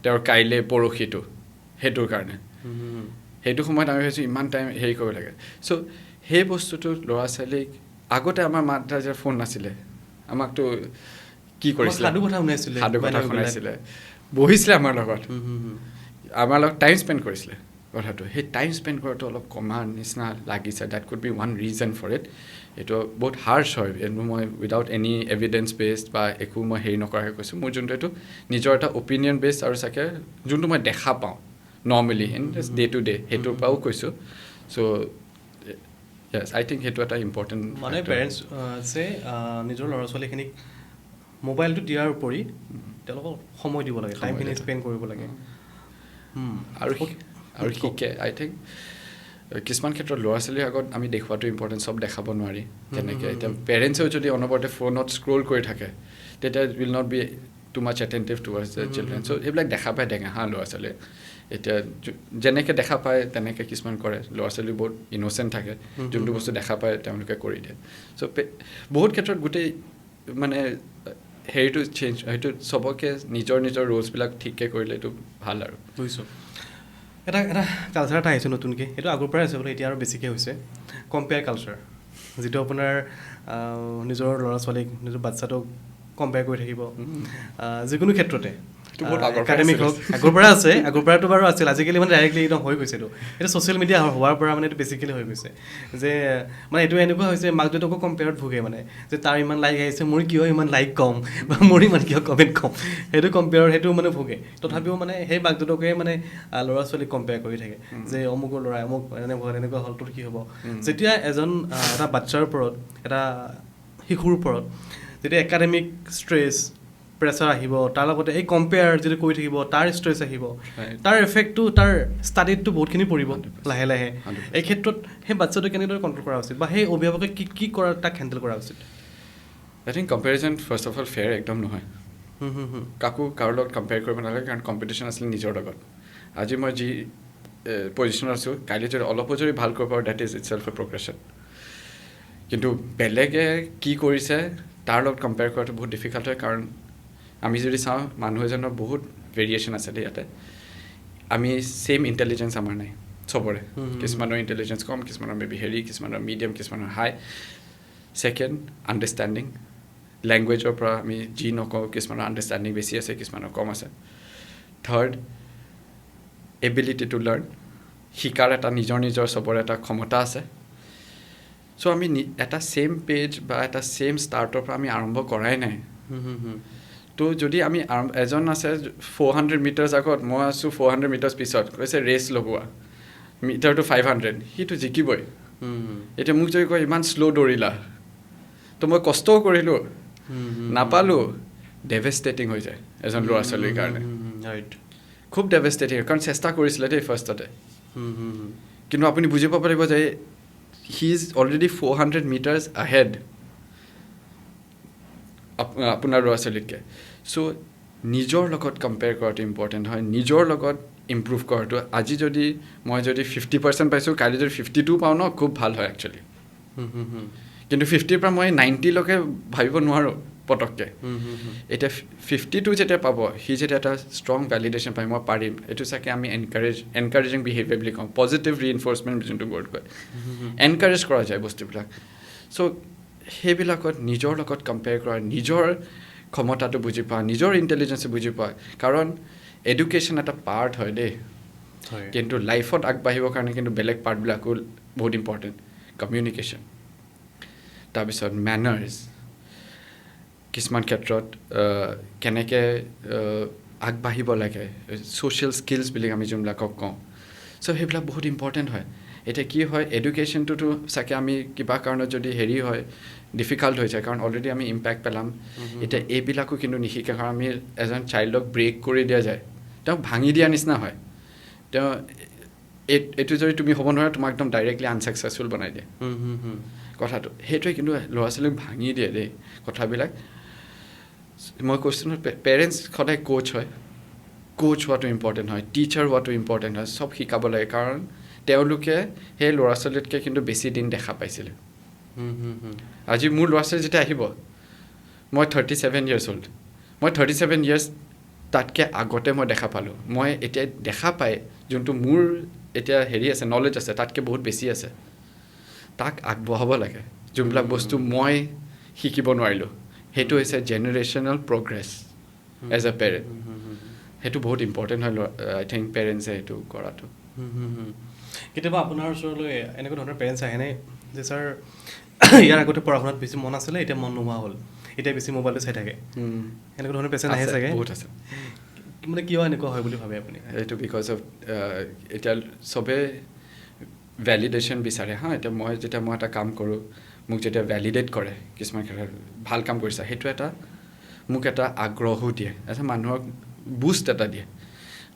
তেওঁৰ কাইলৈ পৰহিটো সেইটোৰ কাৰণে সেইটো সময়ত আমি ভাবিছোঁ ইমান টাইম হেৰি কৰিব লাগে চ' সেই বস্তুটো ল'ৰা ছোৱালীক আগতে আমাৰ মা দেউতাৰ যে ফোন নাছিলে আমাকতো কি কৰিছিলে সাধু কথা শুনাইছিলে বহিছিলে আমাৰ লগত টাইম স্পেণ্ড কৰিছিলে কথাটো সেই টাইম স্পেণ্ড কৰাটো অলপ কমাৰ নিচিনা লাগিছে that could be one reason for it এইটো বহুত হাৰ্ছ হয় এইটো মই উইদাউট এনি এভিডেঞ্চ বেছড বা একো মই হেৰি নকৰাকৈ কৈছোঁ মোৰ যোনটো এইটো নিজৰ এটা অপিনিয়ন বেছড আৰু চাগে যোনটো মই দেখা পাওঁ normally in day to day সেইটোৰ পৰাও কৈছোঁ চ' য়েছ আই থিংক সেইটো এটা ইম্পৰ্টেণ্ট মানে পেৰেণ্টছে নিজৰ ল'ৰা ছোৱালীখিনিক মোবাইলটো দিয়াৰ উপৰি তেওঁলোকক সময় দিব লাগে টাইমখিনি স্পেণ্ড কৰিব লাগে আৰু শিকে আই থিংক কিছুমান ক্ষেত্ৰত ল'ৰা ছোৱালীৰ আগত আমি দেখুৱাটো ইম্পৰ্টেণ্ট চব দেখাব নোৱাৰি যেনেকৈ এতিয়া পেৰেণ্টছেও যদি অনবৰতে ফোনত স্ক্ৰল কৰি থাকে তেতিয়া will not be too much attentive towards the children so' সেইবিলাক দেখা পাই টেঙা ল'ৰা ছোৱালীয়ে এতিয়া যেনেকৈ দেখা পায় তেনেকৈ কিছুমান কৰে ল'ৰা ছোৱালী বহুত ইন'চেণ্ট থাকে যোনটো বস্তু দেখা পায় তেওঁলোকে কৰি দিয়ে চ' বহুত ক্ষেত্ৰত গোটেই মানে হেৰিটো চেঞ্জ সেইটো চবকে নিজৰ নিজৰ ৰোলছবিলাক ঠিককৈ কৰিলে এইটো ভাল আৰু বুজিছোঁ এটা কালচাৰ এটা আহিছে নতুনকৈ এইটো আগৰ পৰাই আছে বোলে এতিয়া আৰু বেছিকৈ হৈছে কম্পেয়াৰ কালচাৰ যিটো আপোনাৰ নিজৰ ল'ৰা ছোৱালীক নিজৰ বাচ্ছাটোক কম্পেয়াৰ কৰি থাকিব যিকোনো ক্ষেত্ৰতে একাডেমিক হওক আগৰ পৰাতো বাৰু আছিল আজিকালি মানে ডাইৰেক্টলি একদম হৈ গৈছেতো এইটো ছ'চিয়েল মিডিয়া হোৱাৰ পৰা মানে এইটো বেছিকেলি হৈ গৈছে যে মানে এইটো এনেকুৱা হৈছে মাক দেউতাকো কম্পেয়াৰত ভোগে মানে যে তাৰ ইমান লাইক আহিছে মোৰ কিয় ইমান লাইক কম বা মোৰ ইমান কিয় কমেণ্ট কম সেইটো কম্পেয়াৰ সেইটো মানে ভোগে তথাপিও মানে সেই মাক দেউতাকে মানে ল'ৰা ছোৱালীক কম্পেয়াৰ কৰি থাকে যে অমুকৰ ল'ৰাই অমুক এনেকুৱা হ'ল তোৰ কি হ'ব যেতিয়া এটা বাচ্ছাৰ ওপৰত এটা শিশুৰ ওপৰত যেতিয়া একাডেমিক ষ্ট্ৰেছ প্ৰেছাৰ আহিব তাৰ লগতে এই কম্পেয়াৰ যদি কৰি থাকিব তাৰ ষ্ট্ৰেছ আহিব তাৰ এফেক্টটো তাৰ ষ্টাডিতটো বহুতখিনি পৰিব লাহে লাহে এই ক্ষেত্ৰত সেই বাচ্ছাটো কেনেদৰে কণ্ট্ৰল কৰা উচিত বা সেই অভিভাৱকে কি কৰা তাক হেণ্ডেল কৰা উচিত I think comparison first of all fair একদম নহয় কাৰো লগত কম্পেয়াৰ কৰিব নালাগে কাৰণ কম্পিটিশ্যন আছিলে নিজৰ লগত আজি মই যি পজিশ্যনত আছোঁ কাইলৈ যদি অলপো যদি ভাল কৰিব পাৰোঁ that is itself a progression কিন্তু বেলেগে কি কৰিছে তাৰ লগত কম্পেয়াৰ কৰাটো বহুত ডিফিকাল্ট হয় কাৰণ আমি যদি চাওঁ মানুহ এজনৰ বহুত ভেৰিয়েশ্যন আছে দেই ইয়াতে আমি ছেইম ইণ্টেলিজেঞ্চ আমাৰ নাই চবৰে কিছুমানৰ ইণ্টেলিজেঞ্চ কম কিছুমানৰ মেবি হেৰি কিছুমানৰ মিডিয়াম কিছুমানৰ হাই ছেকেণ্ড আণ্ডাৰষ্টেণ্ডিং লেংগুৱেজৰ পৰা আমি যি নকওঁ কিছুমানৰ আণ্ডাৰষ্টেণ্ডিং বেছি আছে কিছুমানৰ কম আছে থাৰ্ড এবিলিটি টু লাৰ্ণ শিকাৰ এটা নিজৰ চবৰে এটা ক্ষমতা আছে চ' আমি এটা ছেইম পেজ বা এটা ছেইম ষ্টাৰ্টৰ পৰা আমি আৰম্ভ কৰাই নাই তো যদি আমি এজন আছে 400 মিটাৰ্ছ আগত মই আছোঁ 400 মিটাৰ্ছ পিছত কৈছে ৰেচ লগোৱা মিটাৰটো 500 সিটো জিকিবই এতিয়া মোক যদি কয় ইমান শ্ল' দৌৰিলা তো মই কষ্টও কৰিলোঁ নাপালোঁ ডেভেষ্টেটিং হৈ যায় এজন ল'ৰা ছোৱালীৰ কাৰণে খুব ডেভেষ্টেটিং কাৰণ চেষ্টা কৰিছিলে দেই ফাৰ্ষ্টতে কিন্তু আপুনি বুজি পাব লাগিব যে হি ইজ অলৰেডি 400 মিটাৰ্ছ আহেড আপোনাৰ ল'ৰা ছোৱালীতকৈ চ' নিজৰ লগত কম্পেয়াৰ কৰাটো ইম্পৰ্টেণ্ট হয় নিজৰ লগত ইম্প্ৰুভ কৰাটো আজি মই যদি 50% পাইছোঁ কাইলৈ যদি 52 পাওঁ ন খুব ভাল হয় একচুৱেলি কিন্তু 50ৰ পৰা মই 90লৈকে ভাবিব নোৱাৰোঁ পটককৈ এতিয়া 52 যেতিয়া পাব সি যেতিয়া এটা ষ্ট্ৰং ভেলিডেশ্যন পায় মই পাৰিম এইটো চাগে আমি এনকাৰেজিং বিহেভিয়াৰ বুলি কওঁ পজিটিভ ৰিইনফৰ্চমেণ্ট যোনটো ৱৰ্ড কয় এনকাৰেজ কৰা যায় বস্তুবিলাক চ' সেইবিলাকত নিজৰ লগত কম্পেয়াৰ কৰা নিজৰ ক্ষমতাটো বুজি পোৱা নিজৰ ইণ্টেলিজেঞ্চ বুজি পোৱা কাৰণ এডুকেশ্যন এটা পাৰ্ট হয় দেই কিন্তু লাইফত আগবাঢ়িবৰ কাৰণে কিন্তু বেলেগ পাৰ্টবিলাকো বহুত ইম্পৰ্টেণ্ট কমিউনিকেশ্যন তাৰপিছত মেনাৰ্ছ কিছুমান ক্ষেত্ৰত কেনেকৈ আগবাঢ়িব লাগে ছ'চিয়েল স্কিলছ বুলি আমি যোনবিলাকক কওঁ চ' সেইবিলাক বহুত ইম্পৰ্টেণ্ট হয় এতিয়া কি হয় এডুকেশ্যনটোতো চাগে আমি কিবা কাৰণত যদি হেৰি হয় ডিফিকাল্ট হৈ যায় কাৰণ অলৰেডি আমি ইম্পেক্ট পেলাম এতিয়া এইবিলাকো কিন্তু নিশিকে কাৰণ আমি এজন চাইল্ডক ব্ৰেক কৰি দিয়া যায় তেওঁক ভাঙি দিয়া নিচিনা হয় তেওঁ এইটো যদি তুমি হ'ব নোৱাৰা তোমাক একদম ডাইৰেক্টলি আনচাকচেছফুল বনাই দিয়ে কথাটো সেইটোৱে কিন্তু ল'ৰা ছোৱালীক ভাঙি দিয়ে দেই কথাবিলাক মই কৈছোঁ নহয় পেৰেণ্টছ সদায় কোচ হয় কোচ হোৱাটো ইম্পৰ্টেণ্ট হয় টিচাৰ হোৱাটো ইম্পৰ্টেণ্ট হয় চব শিকাব লাগে কাৰণ তেওঁলোকে সেই ল'ৰা ছোৱালীতকৈ কিন্তু বেছি দিন দেখা পাইছিলে আজি মোৰ ল'ৰা ছোৱালী যেতিয়া আহিব মই 37 years old মই 37 years তাতকৈ আগতে মই দেখা পালোঁ মই এতিয়া দেখা পাই যোনটো মোৰ এতিয়া হেৰি আছে নলেজ আছে তাতকৈ বহুত বেছি আছে তাক আগবঢ়াব লাগে যোনবিলাক বস্তু মই শিকিব নোৱাৰিলোঁ সেইটো হৈছে জেনেৰেশ্যনেল প্ৰগ্ৰেছ এজ এ পেৰেণ্ট সেইটো বহুত ইম্পৰ্টেণ্ট হয় আই থিংক পেৰেণ্টছে সেইটো কৰাটো কেতিয়াবা আপোনাৰ ওচৰলৈ এনেকুৱা ধৰণৰ পেৰেণ্টছ আহেনে যে ছাৰ ইয়াৰ আগতে পঢ়া শুনাত বেছি মন আছিলে এতিয়া মন নোহোৱা হ'ল এতিয়া বেছি মোবাইলটো চাই থাকে এনেকুৱা ধৰণৰ পেচেণ্ট আহে চাগে বহুত আছে মানে কিয় এনেকুৱা হয় বুলি ভাবে আপুনি এইটো বিকজ অফ এতিয়া চবে ভেলিডেশ্যন বিচাৰে হা এতিয়া যেতিয়া মই এটা কাম কৰোঁ মোক যেতিয়া ভেলিডেট কৰে কিছুমান ক্ষেত্ৰত ভাল কাম কৰিছা সেইটো এটা মোক এটা আগ্ৰহো দিয়ে এটা মানুহক বুষ্ট এটা দিয়ে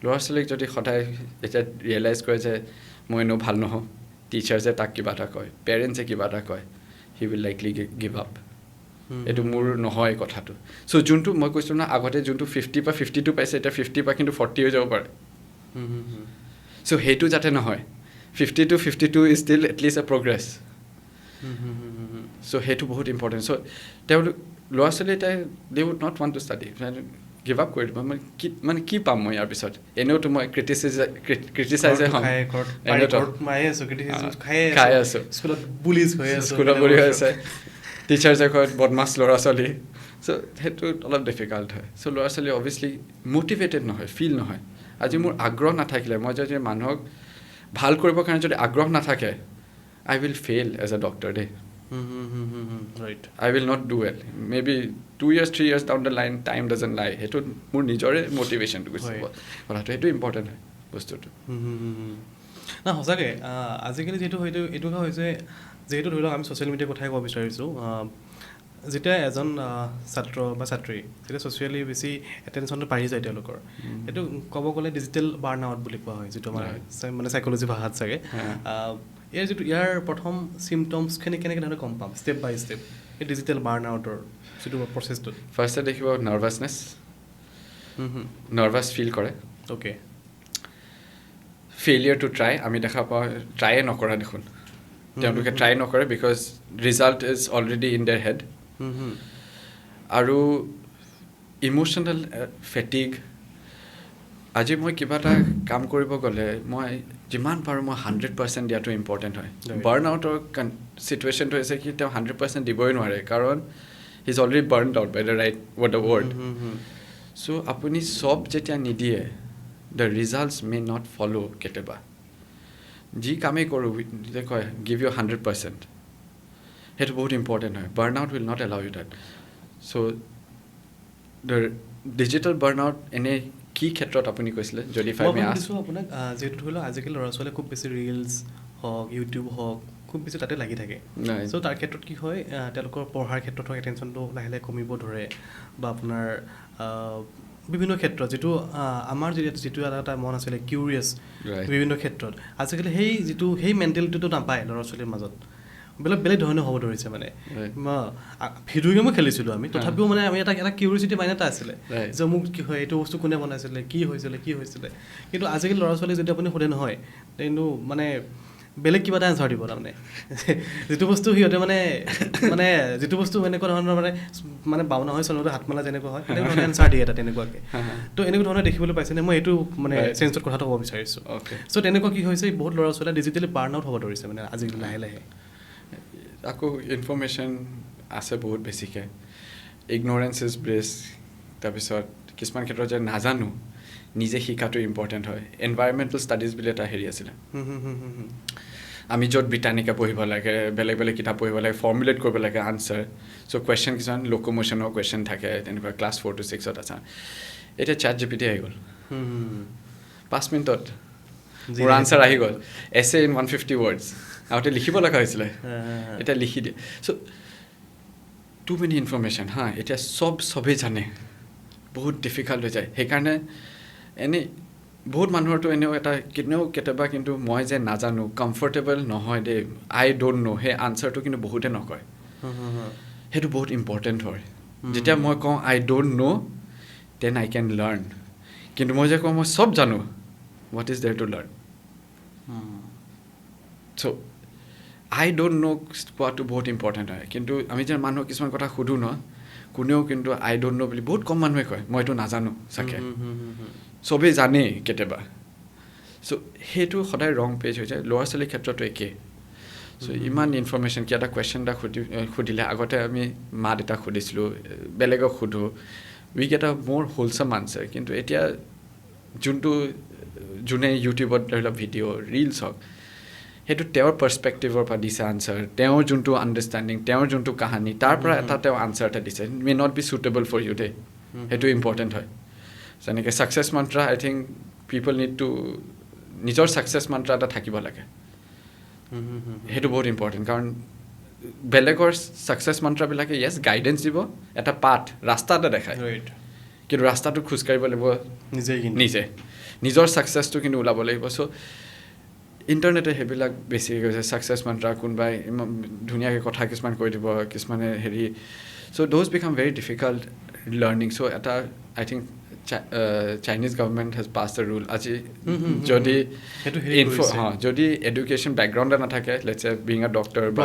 ল'ৰা ছোৱালীক যদি সদায় এতিয়া ৰিয়েলাইজ কৰে যে মই এনেও ভাল নহওঁ টিচাৰ্ছে তাক কিবা এটা কয় পেৰেণ্টছে কিবা এটা কয় he will likely give up এইটো মোৰ নহয় কথাটো চ' যোনটো মই কৈছোঁ না আগতে যোনটো 50 বা 52 পাইছে এতিয়া 50 বা কিন্তু 40 হৈ যাব পাৰে চ' সেইটো যাতে নহয় 50 to 52 is still at least a progress চ' সেইটো বহুত ইম্পৰ্টেণ্ট চ' তেওঁলোক ল'ৰা ছোৱালী এতিয়া they would not want to study give up কৰি দিব মানে কি পাম মই ইয়াৰ পিছত এনেওতো মই ক্ৰিটিচাইজে হ'ম খাই আছোঁ স্কুলত বুলি হৈ আছে টিচাৰ্ছে কয় বদমাছ ল'ৰা ছোৱালী চ' সেইটো অলপ ডিফিকাল্ট হয় চ' ল'ৰা ছোৱালী অভিয়াছলি মটিভেটেড নহয় ফিল নহয় আজি মোৰ আগ্ৰহ নাথাকিলে মই যদি মানুহক ভাল কৰিবৰ কাৰণে যদি আগ্ৰহ নাথাকে I will fail as a doctor they right I will not do well may be 2 years 3 years down the line time doesn't lie সেইটো মোৰ নিজৰে মটিভেশ্যনটো গুচি যাব কথাটো সেইটো ইম্পৰ্টেণ্ট হয় বস্তুটো না সঁচাকৈ আজিকালি যিহেতু হয়তো এইটো হৈছে যিহেতু ধৰি লওক আমি ছ'চিয়েল মিডিয়াৰ কথাই ক'ব বিচাৰিছোঁ যেতিয়া এজন ছাত্ৰ বা ছাত্ৰী যেতিয়া ছ'চিয়েলি বেছি এটেনশ্যনটো বাঢ়ি যায় তেওঁলোকৰ এইটো ক'ব গ'লে ডিজিটেল বাৰ্ণ আউট বুলি কোৱা হয় যিটো আমাৰ মানে চাইক'লজি ভাষাত চাগে ইয়াৰ প্ৰথম চিমটমছখিনি কেনেকৈ ধৰণে গম পাম ষ্টেপ বাই ষ্টেপ এই ডিজিটেল বাৰ্ণ আউটৰ যিটো প্ৰচেছটোত ফাৰ্ষ্টে দেখিব নাৰ্ভাছনেছ নাৰ্ভাছ ফিল কৰে অ'কে ফেইলিয়াৰ টু ট্ৰাই আমি দেখা পাওঁ ট্ৰায়ে নকৰা দেখোন তেওঁলোকে ট্ৰাই নকৰে because result is already in there head আৰু ইম'চনেল ফেটিগ আজি মই কিবা এটা কাম কৰিব গ'লে মই যিমান পাৰোঁ মই 100% দিয়াটো ইম্পৰ্টেণ্ট হয় বাৰ্ণ আউটৰ চিটুৱেশ্যনটো হৈছে কি তেওঁ 100% দিবই নোৱাৰে কাৰণ he is already burnt out by the right word so' আপুনি চব যেতিয়া নিদিয়ে the results may not follow' কেতিয়াবা যি কামেই কৰোঁ যে কয় গিভ ইউ 100% সেইটো বহুত ইম্পৰ্টেণ্ট হয় burn out will not allow you that so' the digital burn out এনেই কি ক্ষেত্ৰত আপুনি কৈছিলে যদি আপোনাক যিহেতু ধৰি লওক আজিকালি ল'ৰা ছোৱালীয়ে খুব বেছি ৰিলছ হওক ইউটিউব হওক খুব বেছি তাতে লাগি থাকে চ' তাৰ ক্ষেত্ৰত কি হয় তেওঁলোকৰ পঢ়াৰ ক্ষেত্ৰত হওক এটেনশ্যনটো লাহে লাহে কমিব ধৰে বা আপোনাৰ বিভিন্ন ক্ষেত্ৰত যিটো আমাৰ যিটো এটা মন আছিলে কিউৰিয়াছ বিভিন্ন ক্ষেত্ৰত আজিকালি সেই মেণ্টেলিটিটো নাপায় ল'ৰা ছোৱালীৰ মাজত বেলেগ ধৰণে হ'ব ধৰিছে মানে ভিডিঅ' গেমো খেলিছিলোঁ আমি তথাপিও মানে আমি এটা কিউৰিচিটি মাইণ্ড এটা আছিলে যে মোক কি হয় এইটো বস্তু কোনে বনাইছিলে কি হৈছিলে কিন্তু আজিকালি ল'ৰা ছোৱালী যদি আপুনি সোধে নহয় কিন্তু মানে বেলেগ কিবা এটা এনচাৰ দিব তাৰমানে যিটো বস্তু সিহঁতে মানে যিটো বস্তু এনেকুৱা ধৰণৰ মানে বাওনা হয় চলতে হাতমালা যেনেকুৱা হয় তেনেকুৱা ধৰণৰ এনচাৰ দিয়ে এটা তেনেকুৱাকৈ তো এনেকুৱা ধৰণে দেখিবলৈ পাইছেনে মই এইটো মানে চেঞ্চত কথাটো ক'ব বিচাৰিছোঁ চ' তেনেকুৱা কি হৈছে বহুত ল'ৰা ছোৱালীয়ে ডিজিটেলি বাৰ্ণ আউট হ'ব ধৰিছে মানে আজিকালি লাহে লাহে আকৌ ইনফৰ্মেশ্যন আছে বহুত বেছিকৈ ইগন'ৰেঞ্চ ইজ ব্লেছ তাৰপিছত কিছুমান ক্ষেত্ৰত যে নাজানো নিজে শিকাটো ইম্পৰ্টেণ্ট হয় এনভাইৰমেণ্টেল ষ্টাডিজ বুলি এটা হেৰি আছিলে আমি য'ত ব্ৰিটানিকা পঢ়িব লাগে বেলেগ বেলেগ কিতাপ পঢ়িব লাগে ফৰ্মুলেট কৰিব লাগে আনচাৰ চ' কুৱেশ্যন কিছুমান লোক'মোশ্যনৰ কুৱেশ্যন থাকে তেনেকুৱা ক্লাছ 4 to 6ত আছে এতিয়া চাট জিপিটি আহি গ'ল 5 মিনিটত মোৰ আনচাৰ আহি গ'ল এছে ইন 150 words আগতে লিখিব লগা হৈছিলে এতিয়া লিখি দিয়ে চ' টু মেনি ইনফৰ্মেশ্যন এতিয়া চবেই জানে বহুত ডিফিকাল্ট হৈ যায় সেইকাৰণে এনেই বহুত মানুহৰতো এনেও কেতিয়াবা কিন্তু মই যে নাজানো কমফৰ্টেবল নহয় দেই আই ডোণ্ট ন' সেই আনচাৰটো কিন্তু বহুতে নকয় সেইটো বহুত ইম্পৰ্টেণ্ট হয় যেতিয়া মই কওঁ I don't know' then I can learn কিন্তু মই যে কওঁ মই চব জানো what is there to learn so' I don't know' কোৱাটো বহুত ইম্পৰ্টেণ্ট হয় কিন্তু আমি যে মানুহক কিছুমান কথা সুধোঁ ন কোনেও কিন্তু আই ডোণ্ট ন' বুলি বহুত কম মানুহে কয় মই এইটো নাজানো চাগে চবেই জানেই কেতিয়াবা চ' সেইটো সদায় ৰং পেজ হৈ যায় ল'ৰা ছোৱালীৰ ক্ষেত্ৰতো একেই চ' ইমান ইনফৰ্মেশ্যন কি এটা কুৱেশ্যন এটা সুধিলে আগতে আমি মা দেউতাক সুধিছিলোঁ বেলেগক সোধোঁ উই গেট আ মোৰ হোলছাম আনচাৰ কিন্তু এতিয়া যোনে ইউটিউবত ধৰি লওক ভিডিঅ' ৰিলছ হওক সেইটো তেওঁৰ পাৰ্চপেক্টিভৰ পৰা দিছে আনচাৰ তেওঁৰ যোনটো আণ্ডাৰষ্টেণ্ডিং তেওঁৰ যোনটো কাহানী তাৰ পৰা এটা তেওঁ আনচাৰ এটা দিছে may not be suitable for you দেই সেইটো ইম্পৰ্টেণ্ট হয় যেনেকৈ success mantra I think people need to নিজৰ ছাকচেছ মন্ত্ৰা এটা থাকিব লাগে সেইটো বহুত ইম্পৰ্টেণ্ট কাৰণ বেলেগৰ ছাকচেছ মন্ত্ৰাবিলাকে য়েছ গাইডেঞ্চ দিব এটা পাঠ ৰাস্তা এটা দেখায় কিন্তু ৰাস্তাটো খোজকাঢ়িব লাগিব নিজে নিজৰ ছাকচেছটো কিন্তু ওলাব লাগিব চ' ইণ্টাৰনেটে সেইবিলাক বেছি গৈছে ছাকচেছ মন্ত্ৰা কোনোবাই ইমান ধুনীয়াকৈ কথা কিছুমান কৈ দিব কিছুমানে হেৰি so' those become very difficult learning so' এটা I think Chinese government has pass the rule আজি যদি যদি এডুকেশ্যন বেকগ্ৰাউণ্ডে নাথাকে let's a being a doctor বা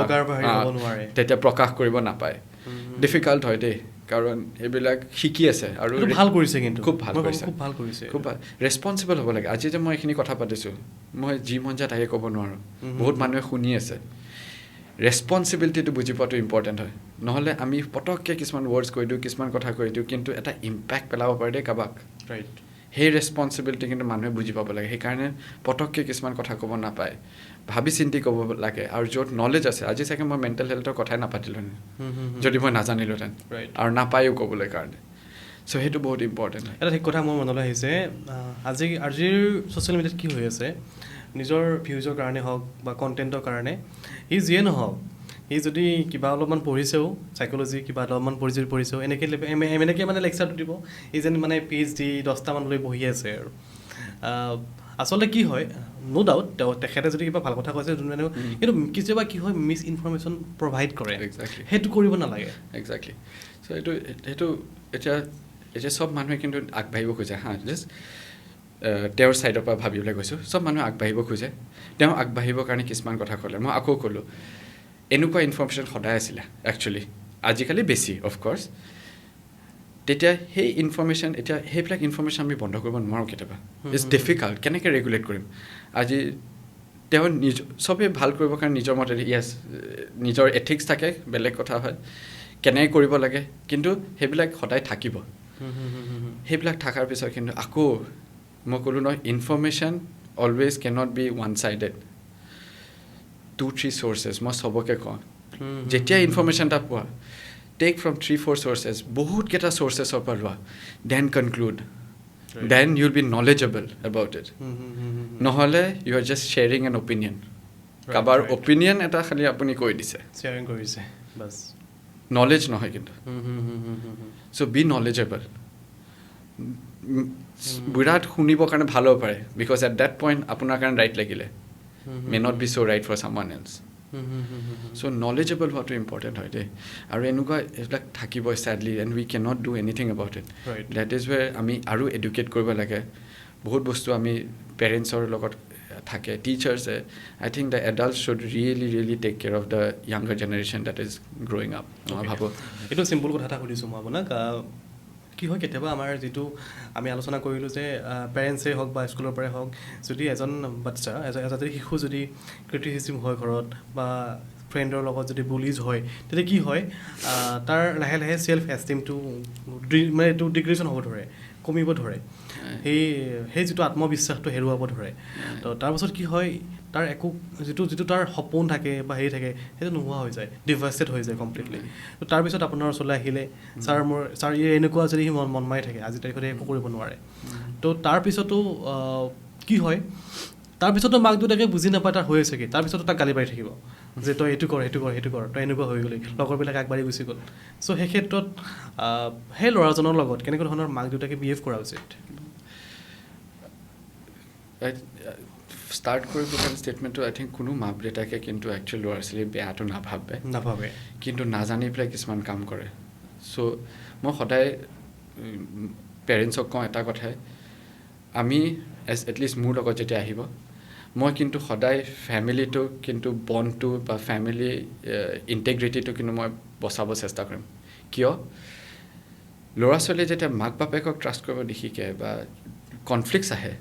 তেতিয়া প্ৰকাশ কৰিব নাপায় ডিফিকাল্ট হয় দেই কাৰণ এইবিলাক শিকি আছে আৰু ভাল কৰিছে কিন্তু খুব ভাল কৰিছে খুব ভাল ৰেছপনচিবল হ'ব লাগে আজি যে মই এইখিনি কথা পাতিছোঁ মই যি মন যায় তাকে ক'ব নোৱাৰোঁ বহুত মানুহে শুনি আছে ৰেছপনচিবিলিটিটো বুজি পোৱাটো ইম্পৰ্টেণ্ট হয় নহ'লে আমি পটককৈ কিছুমান ৱৰ্ডছ কৈ দিওঁ কিছুমান কথা কৈ দিওঁ কিন্তু এটা ইম্পেক্ট পেলাব পাৰে দেই কাৰোবাক ৰাইট সেই ৰেছপনচিবিলিটি কিন্তু মানুহে বুজি পাব লাগে সেইকাৰণে পটককৈ কিছুমান কথা ক'ব নাপায় ভাবি চিন্তি ক'ব লাগে আৰু য'ত নলেজ আছে আজি চাগে মই মেণ্টেল হেল্থৰ কথাই নাপাতিলোহেঁতেন যদি মই নাজানিলোহেঁতেন আৰু নাপায়ো ক'বলৈ কাৰণে চ' সেইটো বহুত ইম্পৰ্টেণ্ট হয় এটা ঠিক কথা মোৰ মনলৈ আহিছে আজিৰ ছ'চিয়েল মিডিয়াত কি হৈ আছে নিজৰ ভিউজৰ কাৰণে হওক বা কণ্টেণ্টৰ কাৰণে সি যিয়ে নহওক সি যদি কিবা অলপমান পঢ়িছেও চাইক'লজি কিবা অলপমান পঢ়িছেও এনেকৈ মানে লেকচাৰটো দিব ই যেন মানে PhD 10টামান লৈ বহি আছে আৰু আচলতে কি হয় ন' ডাউট তেখেতে যদি কিবা ভাল কথা কৈছে যোনে কিন্তু কেতিয়াবা কি হয় মিছ ইনফৰমেশ্যন প্ৰভাইড কৰে সেইটো কৰিব নালাগে একজেক্টলি চ' সেইটো এতিয়া চব মানুহে কিন্তু আগবাঢ়িব খোজে জাষ্ট তেওঁৰ ছাইডৰ পৰা ভাবিবলৈ গৈছোঁ চব মানুহে আগবাঢ়িব খোজে তেওঁ আগবাঢ়িবৰ কাৰণে কিছুমান কথা ক'লে মই আকৌ ক'লোঁ এনেকুৱা ইনফৰ্মেশ্যন সদায় আছিলে একচুৱেলি আজিকালি বেছি অফক'ৰ্ছ তেতিয়া সেই ইনফৰ্মেশ্যন এতিয়া সেইবিলাক ইনফৰ্মেশ্যন আমি বন্ধ কৰিব নোৱাৰোঁ কেতিয়াবা ইটছ ডিফিকাল্ট কেনেকৈ ৰেগুলেট কৰিম আজি তেওঁ চবেই ভাল কৰিবৰ কাৰণে নিজৰ মতে য়েছ নিজৰ এথিক্স থাকে বেলেগ কথা হয় কেনেকৈ কৰিব লাগে কিন্তু সেইবিলাক সদায় থাকিব সেইবিলাক থকাৰ পিছত কিন্তু আকৌ মই ক'লোঁ নহয় information always cannot be one sided 2-3 sources মই চবকে কওঁ যেতিয়া ইনফৰ্মেশ্যন এটা পোৱা টেক ফ্ৰম 3-4 চ'ৰ্চেছ বহুতকেইটা চ'ৰ্চেছৰ পৰা লোৱা then conclude then you will be knowledgeable about it নহ'লে you are just sharing an opinion কাৰোবাৰ অপিনিয়ন এটা খালি আপুনি কৈ দিছে শ্বেয়াৰিং কৰিছে বাছ নলেজ নহয় কিন্তু চ' বি নলেজেবল বিৰাট শুনিবৰ কাৰণে ভাল হ'ব পাৰে বিকজ এট ডেট পইণ্ট আপোনাৰ কাৰণে ৰাইট লাগিলে may not be so' right for someone else so' knowledgeable হোৱাটো ইম্পৰ্টেণ্ট হয় দেই আৰু এনেকুৱা এইবিলাক থাকিবই sadly and we can not do anything about it that is where আমি আৰু এডুকেট কৰিব লাগে বহুত বস্তু আমি পেৰেণ্টছৰ লগত থাকে টিচাৰ্ছে I think the adults should really take care of the younger generation that is growing up মই ভাবোঁ এইটো চিম্পল কথা এটা সুধিছোঁ মই আপোনাক কি হয় কেতিয়াবা আমাৰ যিটো আমি আলোচনা কৰিলোঁ যে পেৰেণ্টছেই হওক বা স্কুলৰ পৰাই হওক যদি এজন বাচ্চা এজন শিশু যদি ক্ৰিটিচিজম হয় ঘৰত বা ফ্ৰেণ্ডৰ লগত যদি বুলিজ হয় তেতিয়া কি হয় তাৰ লাহে লাহে ছেল্ফ এষ্টিমটো মানে এইটো ডিগ্ৰেশ্যন হ'ব ধৰে কমিব ধৰে সেই যিটো আত্মবিশ্বাসটো হেৰুৱাব ধৰে তো তাৰপাছত কি হয় তাৰ একো যিটো তাৰ সপোন থাকে বা হেৰি থাকে সেইটো নোহোৱা হৈ যায় ডিভাষ্টেড হৈ যায় কমপ্লিটলি তো তাৰপিছত আপোনাৰ ওচৰলৈ আহিলে ছাৰ এনেকুৱা যদি সি মন মাৰি থাকে আজি তাৰিখতে একো কৰিব নোৱাৰে তো তাৰপিছতো কি হয় তাৰপিছতো মাক দেউতাকে বুজি নাপায় তাৰ হৈ আছে কি তাৰপিছতো তাক গালি পাৰি থাকিব যে তই এইটো কৰ তই এনেকুৱা হৈ গ'লি লগৰবিলাক আগবাঢ়ি গুচি গ'ল চ' সেই ক্ষেত্ৰত সেই ল'ৰাজনৰ লগত কেনেকুৱা ধৰণৰ মাক দেউতাকে বিহেভ কৰা উচিত ষ্টাৰ্ট কৰিব কাৰণে ষ্টেটমেণ্টটো আই থিংক কোনো মাক দেউতাকে কিন্তু একচুৱেলি ল'ৰা ছোৱালী বেয়াটো নাভাবে কিন্তু নাজানি পেলাই কিছুমান কাম কৰে চ' মই সদায় পেৰেণ্টছক কওঁ এটা কথাই আমি এটলিষ্ট মোৰ লগত যেতিয়া আহিব মই কিন্তু সদায় ফেমিলিটো কিন্তু বণ্ডটো বা ফেমিলি ইণ্টেগ্ৰিটিটো কিন্তু মই বচাব চেষ্টা কৰিম কিয় ল'ৰা ছোৱালীয়ে যেতিয়া মাক বাপেকক ট্ৰাষ্ট কৰিব নিশিকে বা কনফ্লিক্টছ আহে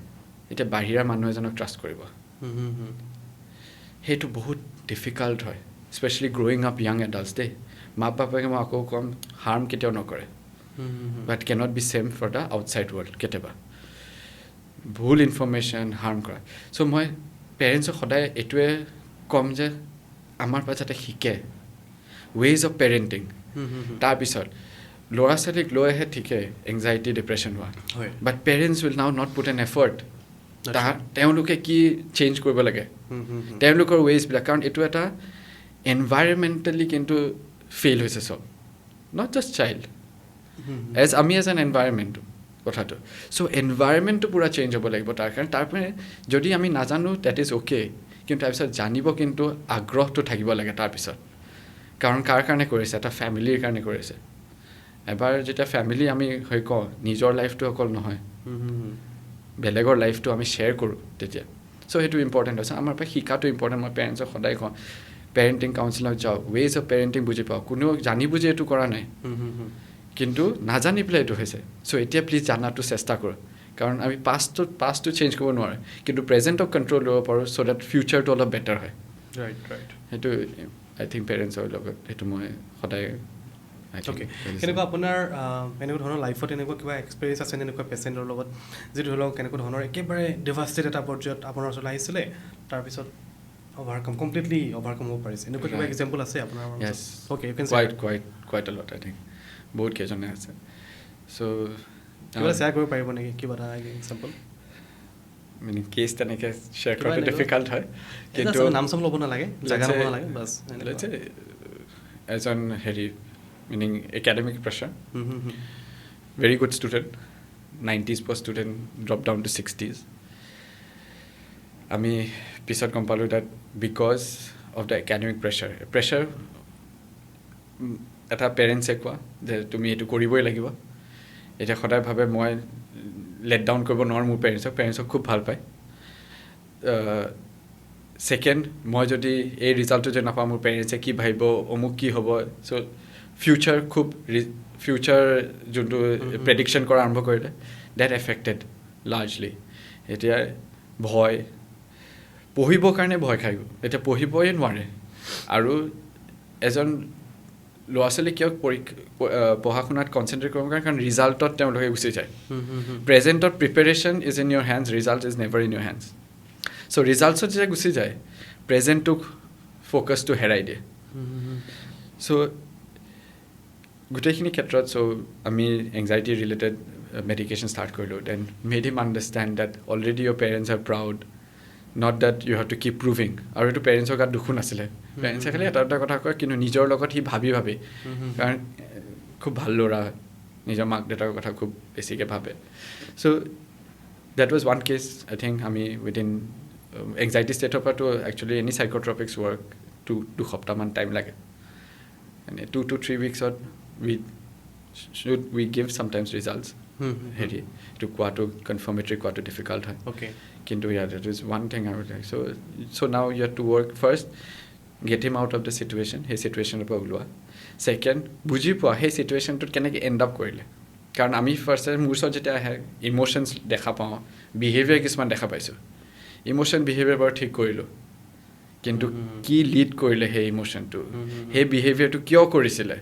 এতিয়া বাহিৰা মানুহ এজনক ট্ৰাষ্ট কৰিব সেইটো বহুত ডিফিকাল্ট হয় especially growing up young adults দেই মাক বাপেকে মই আকৌ কম হাৰ্ম কেতিয়াও নকৰে but cannot be same for the outside world কেতিয়াবা ভুল ইনফৰ্মেশ্যন হাৰ্ম কৰা চ' মই পেৰেণ্টছক সদায় এইটোৱে ক'ম যে আমাৰ পৰা যাতে শিকে ৱেজ অফ পেৰেণ্টিং তাৰপিছত ল'ৰা ছোৱালীক লৈ আহে ঠিকে এংজাইটি ডিপ্ৰেশ্যন হোৱা but parents will now not put an effort তেওঁলোকে কি চেঞ্জ কৰিব লাগে তেওঁলোকৰ ৱেজবিলাক কাৰণ এইটো এটা এনভাইৰমেণ্টেলি কিন্তু ফেইল হৈছে চব নট জাষ্ট চাইল্ড আমি এজ এন এনভাইৰমেণ্টটো কথাটো চ' এনভাইৰমেণ্টটো পূৰা চেঞ্জ হ'ব লাগিব তাৰ কাৰণে তাৰপৰা যদি আমি নাজানো ডেট ইজ অ'কে কিন্তু তাৰপিছত জানিব কিন্তু আগ্ৰহটো থাকিব লাগে তাৰপিছত কাৰণ কাৰ কাৰণে কৰিছে এটা ফেমিলিৰ কাৰণে কৰিছে এবাৰ যেতিয়া ফেমিলি আমি হৈ কওঁ নিজৰ লাইফটো অকল নহয় বেলেগৰ লাইফটো আমি শ্বেয়াৰ কৰোঁ তেতিয়া চ' সেইটো ইম্পৰ্টেণ্ট হৈছে আমাৰ পৰা শিকাটো ইম্পৰ্টেণ্ট মই পেৰেণ্টছক সদায় কওঁ পেৰেণ্টিং কাউন্সিলত যাওঁ ৱেজ অফ পেৰেণ্টিং বুজি পাওঁ কোনেও জানি বুজি এইটো কৰা নাই কিন্তু নাজানি পেলাই এইটো হৈছে চ' এতিয়া প্লিজ জানাটো চেষ্টা কৰোঁ কাৰণ আমি পাষ্টটো চেঞ্জ কৰিব নোৱাৰোঁ কিন্তু প্ৰেজেণ্টক কণ্ট্ৰল ল'ব পাৰোঁ চ' ডেট ফিউচাৰটো অলপ বেটাৰ হয় সেইটো আই থিংক পেৰেণ্টছৰ লগত সেইটো মই সদায় কেনেকুৱা আপোনাৰ এনেকুৱা ধৰণৰ লাইফত এনেকুৱা কিবা এক্সপিৰিয়েঞ্চ আছে এনেকুৱা পেচেণ্টৰ লগত যি ধৰি লওক কেনেকুৱা ধৰণৰ একেবাৰে ডিভাষ্টেড এটা পৰ্যায়ত আপোনাৰ ওচৰলৈ আহিছিলে তাৰপিছত কমপ্লিটলি অভাৰকাম হ'ব পাৰিছে এনেকুৱা কিবা এক্সাম্পল আছে আপোনাৰ okay you can quite a lot I think বহুত কেইজনে আছে চ' কিবা শ্বেয়াৰ কৰিব পাৰিব নেকি কিবা এটা এক্সাম্পল মানে কেছ তেনেকৈ শ্বেয়াৰ কৰাটো ডিফিকাল্ট হয় কিন্তু নাম চাম ল'ব নালাগে জেগা ল'ব নালাগে বাছ এজন হেৰি meaning academic pressure very good student 90s per student dropped down to 60s আমি পিছত গম পালোঁ that because of the academic pressure এটা পেৰেণ্টছে কোৱা যে তুমি এইটো কৰিবই লাগিব এতিয়া সদায় ভাবে মই লেট ডাউন কৰিব নোৱাৰোঁ মোৰ পেৰেণ্টছক খুব ভাল পায় ছেকেণ্ড মই যদি এই ৰিজাল্টটো যদি নাপাওঁ মোৰ পেৰেণ্টছে কি ভাবিব অমুক কি হ'ব চ' ফিউচাৰ যোনটো প্ৰেডিকশ্যন কৰা আৰম্ভ কৰিলে ডেট এফেক্টেড লাৰ্জলি এতিয়া ভয় পঢ়িবৰ কাৰণে ভয় খাই গ'ল এতিয়া পঢ়িবই নোৱাৰে আৰু এজন ল'ৰা ছোৱালী কিয় পঢ়া শুনাত কনচেনট্ৰেট কৰিব কাৰণ ৰিজাল্টত তেওঁলোকে গুচি যায় প্ৰেজেণ্টত preparation is in your hands result is never in your hands so' ৰিজাল্টছত যেতিয়া গুচি যায় প্ৰেজেণ্টটোক ফ'কাছটো হেৰাই দিয়ে চ' গোটেইখিনি ক্ষেত্ৰত চ' আমি এংজাইটি ৰিলেটেড মেডিকেশ্যন ষ্টাৰ্ট কৰিলোঁ then made him understand that already your parents are proud not that you have to keep proving আৰু এইটো পেৰেণ্টছৰ গাত দুখো নাছিলে পেৰেণ্টছে খালি এটা কথা কয় কিন্তু নিজৰ লগত সি ভাবি কাৰণ খুব ভাল ল'ৰা নিজৰ মাক দেউতাকৰ কথা খুব বেছিকৈ ভাবে so' that was one case I think আমি উইদিন এংজাইটি ষ্টেটৰ পৰাতো একচুৱেলি এনি চাইক'ট্ৰপিক্স ৱৰ্ক দুসপ্তাহমান টাইম লাগে মানে 2 to 3 weeksত we give sometimes results হেৰি এইটো কোৱাটো কনফাৰ্মেটৰী কোৱাটো ডিফিকাল্ট হয় কিন্তু that is one thing I would like so now you have to work first get him out of the situation সেই চিটুৱেশ্যনৰ পৰা ওলোৱা ছেকেণ্ড বুজি পোৱা সেই চিটুৱেশ্যনটোত কেনেকৈ এণ্ড আপ কৰিলে কাৰণ আমি ফাৰ্ষ্ট মোৰ ওচৰত যেতিয়া আহে ইম'শ্যনছ দেখা পাওঁ বিহেভিয়াৰ কিছুমান দেখা পাইছোঁ ইম'শ্যন বিহেভিয়াৰ বাৰু ঠিক কৰিলোঁ কিন্তু কি লিড কৰিলে সেই ইম'শ্যনটো সেই বিহেভিয়াৰটো কিয় কৰিছিলে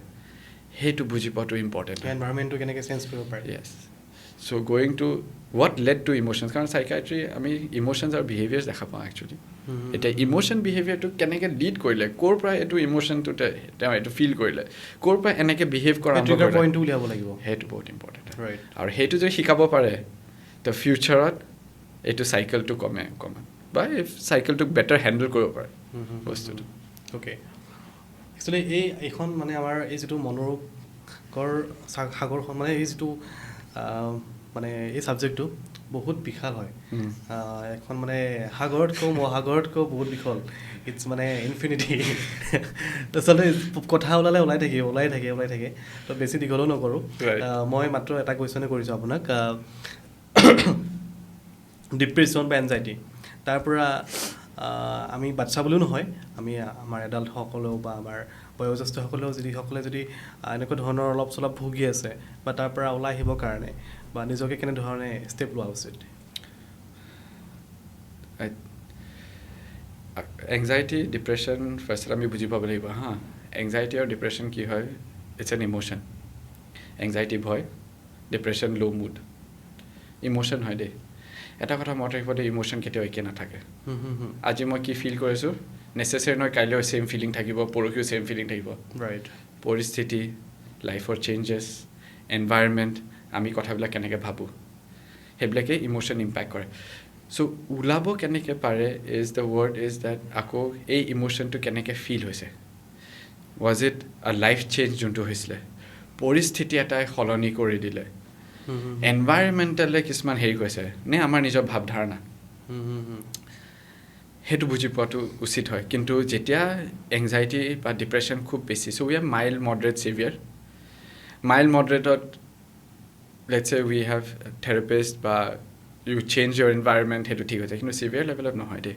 সেইটো বুজি পোৱাটো ইম্পৰ্টেণ্ট এনভাইৰনমেণ্টটো কেনেকৈ চেঞ্জ কৰিব পাৰি yes so' going to what led to emotions কাৰণ চাইকাইট্ৰি আমি ইম'শ্যনছ আৰু বিহেভিয়াৰ্ছ দেখা পাওঁ একচুৱেলি এতিয়া ইম'শ্যন বিহেভিয়াৰটো কেনেকৈ লিড কৰিলে ক'ৰ পৰা এইটো ইম'শ্যনটোতে তেওঁ এইটো ফিল কৰিলে ক'ৰ পৰা এনেকৈ বিহেভ কৰা পইণ্টটো উলিয়াব লাগিব সেইটো বহুত ইম্পৰ্টেণ্ট আৰু সেইটো যদি শিকাব পাৰে তো ফিউচাৰত এইটো চাইকেলটো কমে বা এই চাইকেলটোক বেটাৰ হেণ্ডেল কৰিব পাৰে বস্তুটো অ'কে একচুৱেলি এইখন মানে আমাৰ এই যিটো মনোৰোগৰ সাগৰখন মানে এই যিটো মানে এই ছাবজেক্টটো বহুত বিশাল হয় এখন মানে সাগৰতকৈ মহাসাগৰতকৈ বহুত বিশাল ইটছ মানে ইনফিনিটি আচলতে কথা ওলাই থাকে তো বেছি দীঘলো নকৰোঁ মই মাত্ৰ এটা কুৱেশ্যনে কৰিছোঁ আপোনাক ডিপ্ৰেশ্যন বা এনজাইটি তাৰ পৰা আমি বাচ্চা বুলিও নহয় আমি আমাৰ এডাল্টসকলেও বা আমাৰ বয়োজ্যেষ্ঠসকলেও যিসকলে যদি এনেকুৱা ধৰণৰ অলপ চলপ ভুগি আছে বা তাৰ পৰা ওলাই আহিবৰ কাৰণে বা নিজকে কেনেধৰণে ষ্টেপ লোৱা উচিত এংজাইটি ডিপ্ৰেশ্যন ফাৰ্ষ্টত আমি বুজি পাব লাগিব হা এংজাইটি আৰু ডিপ্ৰেশ্যন কি হয় ইটছ এন ইম'শ্যন এংজাইটি ভয় ডিপ্ৰেশ্যন ল' মুড ইম'শ্যন হয় দেই এটা কথা মনত ৰাখিব দেই ইম'শ্যন কেতিয়াও একে নাথাকে আজি মই কি ফিল কৰিছোঁ নেচেচাৰী নহয় কাইলৈও ছেইম ফিলিং থাকিব পৰহিও ছেইম ফিলিং থাকিব ৰাইট পৰিস্থিতি লাইফৰ চেঞ্জেছ এনভাইৰমেণ্ট আমি কথাবিলাক কেনেকৈ ভাবোঁ সেইবিলাকে ইম'শ্যন ইম্পেক্ট কৰে চ' ওলাব কেনেকৈ পাৰে is the word is that আকৌ এই ইম'শ্যনটো কেনেকৈ ফিল হৈছে was it a life change যোনটো হৈছিলে পৰিস্থিতি এটাই সলনি কৰি দিলে এনভাইৰমেণ্টেলে কিছুমান হেৰি কৈছে নে আমাৰ নিজৰ ভাৱধাৰণা সেইটো বুজি পোৱাটো উচিত হয় কিন্তু যেতিয়া এংজাইটি বা ডিপ্ৰেশ্যন খুব বেছি so' we have mild moderate severe mild মডাৰেটত let's a we have therapist বা ইউ চেঞ্জ ইয়ৰ এনভাইৰমেণ্ট সেইটো ঠিক হৈছে কিন্তু ছিভিয়াৰ লেভেলত নহয় দেই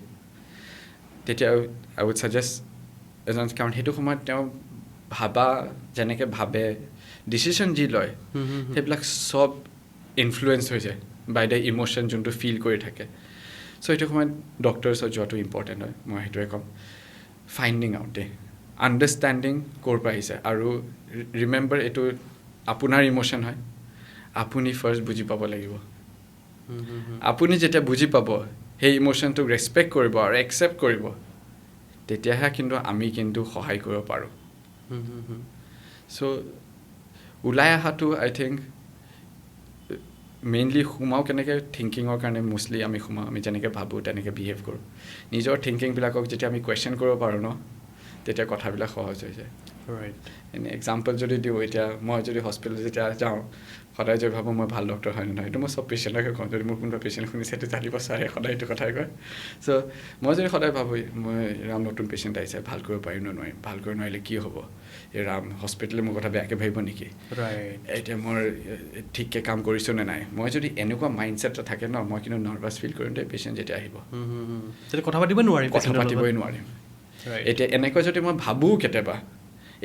তেতিয়া আই উড ছাজেষ্ট এজন কাৰণ সেইটো সময়ত তেওঁ ভাবা যেনেকৈ ভাবে ডিচিশ্যন যি লয় সেইবিলাক চব ইনফ্লুৱেঞ্চ হৈ যায় বাই দ্য ইম'শ্যন যোনটো ফিল কৰি থাকে চ' সেইটো সময়ত ডক্টৰ্ছৰ যোৱাটো ইম্পৰ্টেণ্ট হয় মই সেইটোৱে ক'ম ফাইণ্ডিং আউট দেই আণ্ডাৰষ্টেণ্ডিং ক'ৰ পৰা আহিছে আৰু ৰিমেম্বাৰ এইটো আপোনাৰ ইম'শ্যন হয় আপুনি ফাৰ্ষ্ট বুজি পাব লাগিব আপুনি যেতিয়া বুজি পাব সেই ইম'শ্যনটোক ৰেচপেক্ট কৰিব আৰু একচেপ্ট কৰিব তেতিয়াহে কিন্তু আমি কিন্তু সহায় কৰিব পাৰোঁ চ' ওলাই অহাটো আই থিংক মেইনলি সোমাওঁ কেনেকৈ থিংকিঙৰ কাৰণে মষ্টলি আমি সোমাওঁ আমি যেনেকৈ ভাবোঁ তেনেকৈ বিহেভ কৰোঁ নিজৰ থিংকিংবিলাকক যেতিয়া আমি কুৱেশ্যন কৰিব পাৰোঁ ন তেতিয়া কথাবিলাক সহজ হৈ যায় ৰাইট এনে এক্সাম্পল যদি দিওঁ এতিয়া মই যদি হস্পিটেলত যেতিয়া যাওঁ সদায় যদি ভাবোঁ মই ভাল ডক্টৰ হয় নে নহয় এইটো মই চব পেচেণ্টকে কওঁ যদি মোৰ কোনোবা পেচেণ্ট শুনিছে সেইটো জানিব ছাৰে সদায় এইটো কথাই কয় চ' মই যদি সদায় ভাবোঁ মই ৰাম নতুন পেচেণ্ট আহিছে ভাল কৰিব পাৰিম নে নোৱাৰিম ভাল কৰিব নোৱাৰিলে কি হ'ব এই ৰাম হস্পিটেলে মোৰ কথা বেয়াকৈ ভাবিব নেকি এতিয়া মই ঠিককৈ কাম কৰিছোঁ নে নাই মই যদি এনেকুৱা মাইণ্ডছেট থাকে ন মই কিন্তু নাৰ্ভাছ ফিল কৰিম দেই পেচেণ্ট যেতিয়া আহিব কথা পাতিবই নোৱাৰিম এতিয়া এনেকৈ যদি মই ভাবোঁ কেতিয়াবা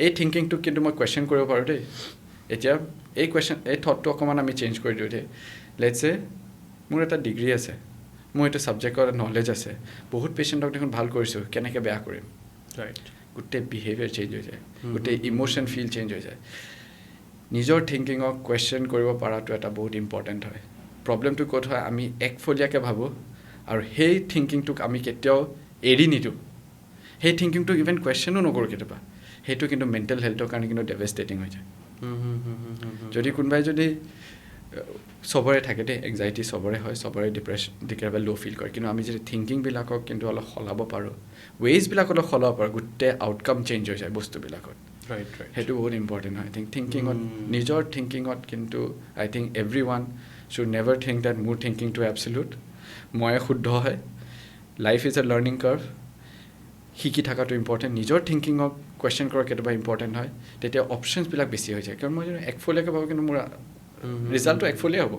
এই থিংকিংটোক কিন্তু মই কুৱেশ্যন কৰিব পাৰোঁ দেই এতিয়া এই থটটো অকণমান আমি চেঞ্জ কৰি দিওঁ দেই লেটছে মোৰ এটা ডিগ্ৰী আছে মোৰ এইটো ছাবজেক্টৰ নলেজ আছে বহুত পেচেণ্টক দেখোন ভাল কৰিছোঁ কেনেকৈ বেয়া কৰিম ৰাইট গোটেই বিহেভিয়াৰ চেঞ্জ হৈ যায় গোটেই ইম'শ্যন ফিল চেঞ্জ হৈ যায় নিজৰ থিংকিঙক কুৱেশ্যন কৰিব পৰাটো এটা বহুত ইম্পৰ্টেণ্ট হয় প্ৰব্লেমটো ক'ত হয় আমি একফলীয়াকৈ ভাবোঁ আৰু সেই থিংকিংটোক আমি কেতিয়াও এৰি নিদিওঁ সেই থিংকিংটোক ইভেন কুৱেশ্যনো নকৰোঁ কেতিয়াবা সেইটো কিন্তু মেণ্টেল হেল্থৰ কাৰণে কিন্তু ডেভাষ্টেটিং হৈ যায় যদি কোনোবাই যদি চবৰে থাকে দেই এংজাইটি চবৰে হয় চবৰে ডিপ্ৰেশ্যন কেতিয়াবা ল' ফিল কৰে কিন্তু আমি যদি থিংকিংবিলাকক কিন্তু অলপ সলাব পাৰোঁ ৱেজবিলাক অলপ সলাব পাৰোঁ গোটেই আউটকাম চেঞ্জ হৈ যায় বস্তুবিলাকত সেইটো বহুত ইম্পৰ্টেণ্ট হয় থিংকিঙত নিজৰ থিংকিঙত কিন্তু I think everyone should never think that মোৰ থিংকিংটো এবছলিউট ময়ে শুদ্ধ হয় life is a learning curve শিকি থকাটো ইম্পৰ্টেণ্ট নিজৰ থিংকিঙক কুৱেশ্যন কৰা কেতিয়াবা ইম্পৰ্টেণ্ট হয় তেতিয়া অপশ্যনছবিলাক বেছি হৈ যায় কাৰণ মই যদি একফলীয়াকৈ ভাবোঁ কিন্তু মোৰ ৰিজাল্টটো একফলীয়া হ'ব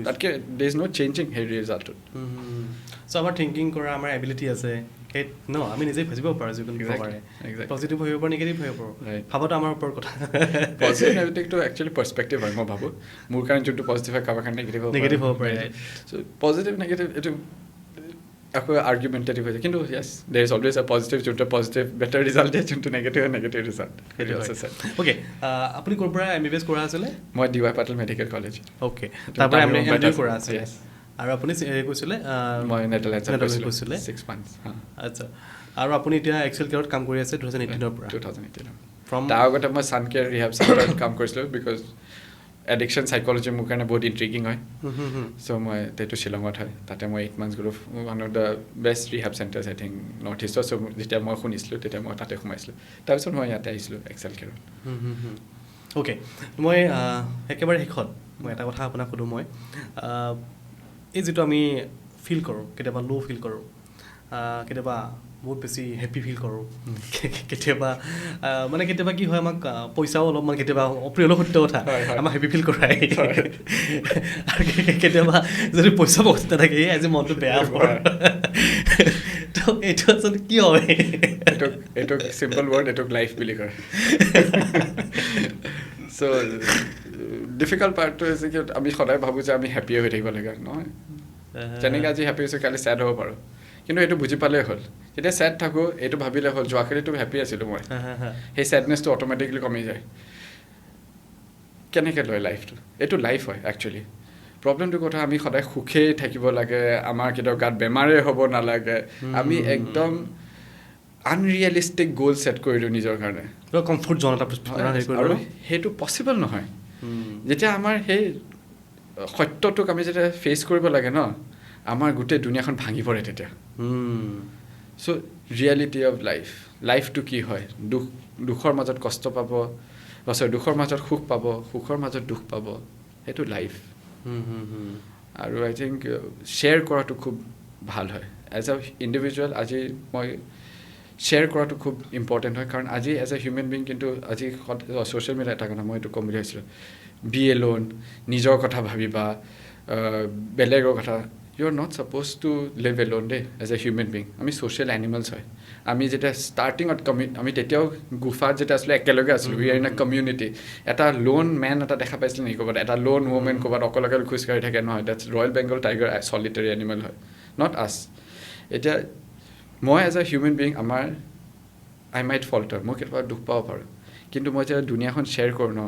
তাতকৈ দে ইজ ন' চেঞ্জিং সেই ৰিজাল্টটোত চ' আমাৰ থিংকিং কৰা আমাৰ এবিলিটি আছে সেই ন আমি নিজেই ভাজিব পাৰোঁ যিকোনো পাৰে পজিটিভ ভাবিব পাৰোঁ নিগেটিভ ভাবিব পাৰোঁ ভাবাটো আমাৰ ওপৰত কথা পজিটিভ নেগেটিভটো একচুৱেলি পাৰ্চপেক্টিভ হয় মই ভাবোঁ মোৰ কাৰণে যোনটো পজিটিভ হয় কাৰোবাৰ কাৰণে নেগেটিভ হ'ব পাৰে চ' পজিটিভ নেগেটিভ এইটো আকৌ আৰ্গুমেণ্টেটিভ হৈ যায় কিন্তু yes there is always a positive যোনটো পজিটিভ বেটাৰ ৰিজাল্ট দিয়ে যোনটো নেগেটিভ ৰিজাল্ট সেইটো আছে ছাৰ অ'কে আপুনি ক'ৰ পৰা MBBS কৰা আছিলে মই DY Patel medical college okay তাৰ পৰা MD কৰা আছিলে আৰু আপুনি কৈছিলে মই নেদাৰলেণ্ডছত কৈছিলে 6 months আচ্ছা আৰু আপুনি এতিয়া এক্সেল কেয়াৰত কাম কৰি আছে 2018 পৰা 2018 তাৰ আগতে মই ছান কেয়াৰ ৰিহেব চেণ্টাৰত কাম কৰিছিলোঁ বিকজ এডিকশ্যন চাইক'লজি মোৰ কাৰণে বহুত ইণ্ট্ৰিগিং হয় চ' মই সেইটো শ্বিলঙত হয় তাতে মই 8 months গ'লোঁ one of the best rehab centres I think north ইষ্টৰ চ' যেতিয়া মই শুনিছিলোঁ তেতিয়া মই তাতে সোমাইছিলোঁ তাৰপিছত মই ইয়াতে আহিছিলোঁ এক্সেল কেয়াৰত অ'কে মই একেবাৰে শেষত মই এটা কথা আপোনাক সুধোঁ মই এই যিটো আমি ফিল কৰোঁ কেতিয়াবা ল' ফিল কৰোঁ কেতিয়াবা বহুত বেছি হেপ্পী ফিল কৰোঁ কেতিয়াবা মানে কেতিয়াবা কি হয় আমাক পইচাও অলপমান কেতিয়াবা অপ্ৰিয় সত্য কথা আমাক হেপ্পী ফিল কৰায় আৰু কেতিয়াবা যদি পইচা বহুত নাথাকে আজি মনটো বেয়া হয় তো এইটো আচলতে কি হয় এইটো চিম্পল ৱৰ্ড এইটোক লাইফ বুলি কয় চ' ডিফিকাল্ট পাৰ্টটো হৈছে কি আমি সদায় ভাবোঁ যে আমি হেপ্পী হৈ থাকিব লাগে নহয় যেনেকৈ আজি হেপ্পী হৈছোঁ কালি ছেড হ'ব পাৰোঁ কিন্তু এইটো বুজি পালেই হ'ল যেতিয়া ছেড থাকোঁ এইটো ভাবিলে হ'ল যোৱাকালিতো হেপ্পী আছিলোঁ মই সেই ছেডনেছটো অট'মেটিকলি কমি যায় কেনেকৈ লয় লাইফটো এইটো লাইফ হয় একচুৱেলি প্ৰব্লেমটো কথা আমি সদায় সুখেই থাকিব লাগে আমাৰ কেতিয়াও গাত বেমাৰেই হ'ব নালাগে আমি একদম আনৰিয়েলিষ্টিক গ'ল ছেট কৰিলোঁ নিজৰ কাৰণে কমফৰ্ট জ'ন এটা আৰু সেইটো পচিবল নহয় যেতিয়া আমাৰ সেই সত্যটোক আমি যেতিয়া ফেচ কৰিব লাগে ন আমাৰ গোটেই দুনিয়াখন ভাঙি পৰে তেতিয়া চ' ৰিয়েলিটি অফ লাইফটো কি হয় দুখৰ মাজত কষ্ট পাব দুখৰ মাজত সুখ পাব সুখৰ মাজত দুখ পাব সেইটো লাইফ আৰু আই থিংক শ্বেয়াৰ কৰাটো খুব ভাল হয় এজ এ ইণ্ডিভিজুৱেল আজি মই শ্বেয়াৰ কৰাটো খুব ইম্পৰ্টেণ্ট হয় কাৰণ আজি এজ এ হিউমেন বিং কিন্তু আজি ছ'চিয়েল মিডিয়া এটা কথা মই এইটো ক'ম বুলি ভাবিছিলোঁ বি এলোন নিজৰ কথা ভাবিবা বেলেগৰ কথা you are not suppose to live alone they as a human being আমি ছ'চিয়েল এনিমেলছ হয় আমি যেতিয়া ষ্টাৰ্টিঙত আমি তেতিয়াও গুফাত যেতিয়া আছিলোঁ একেলগে আছিলোঁ we are in a community এটা লোন মেন এটা দেখা পাইছিলোঁ নেকি ক'ৰবাত এটা লোন ৱমেন ক'ৰবাত অকলে খোজকাঢ়ি থাকে নহয় that's royal Bengal tiger solitary animal হয় নট আছ এতিয়া মই as a human being I might falter মই কেতিয়াবা দুখ পাব পাৰোঁ কিন্তু মই যেতিয়া দুনিয়াখন শ্বেয়াৰ কৰোঁ ন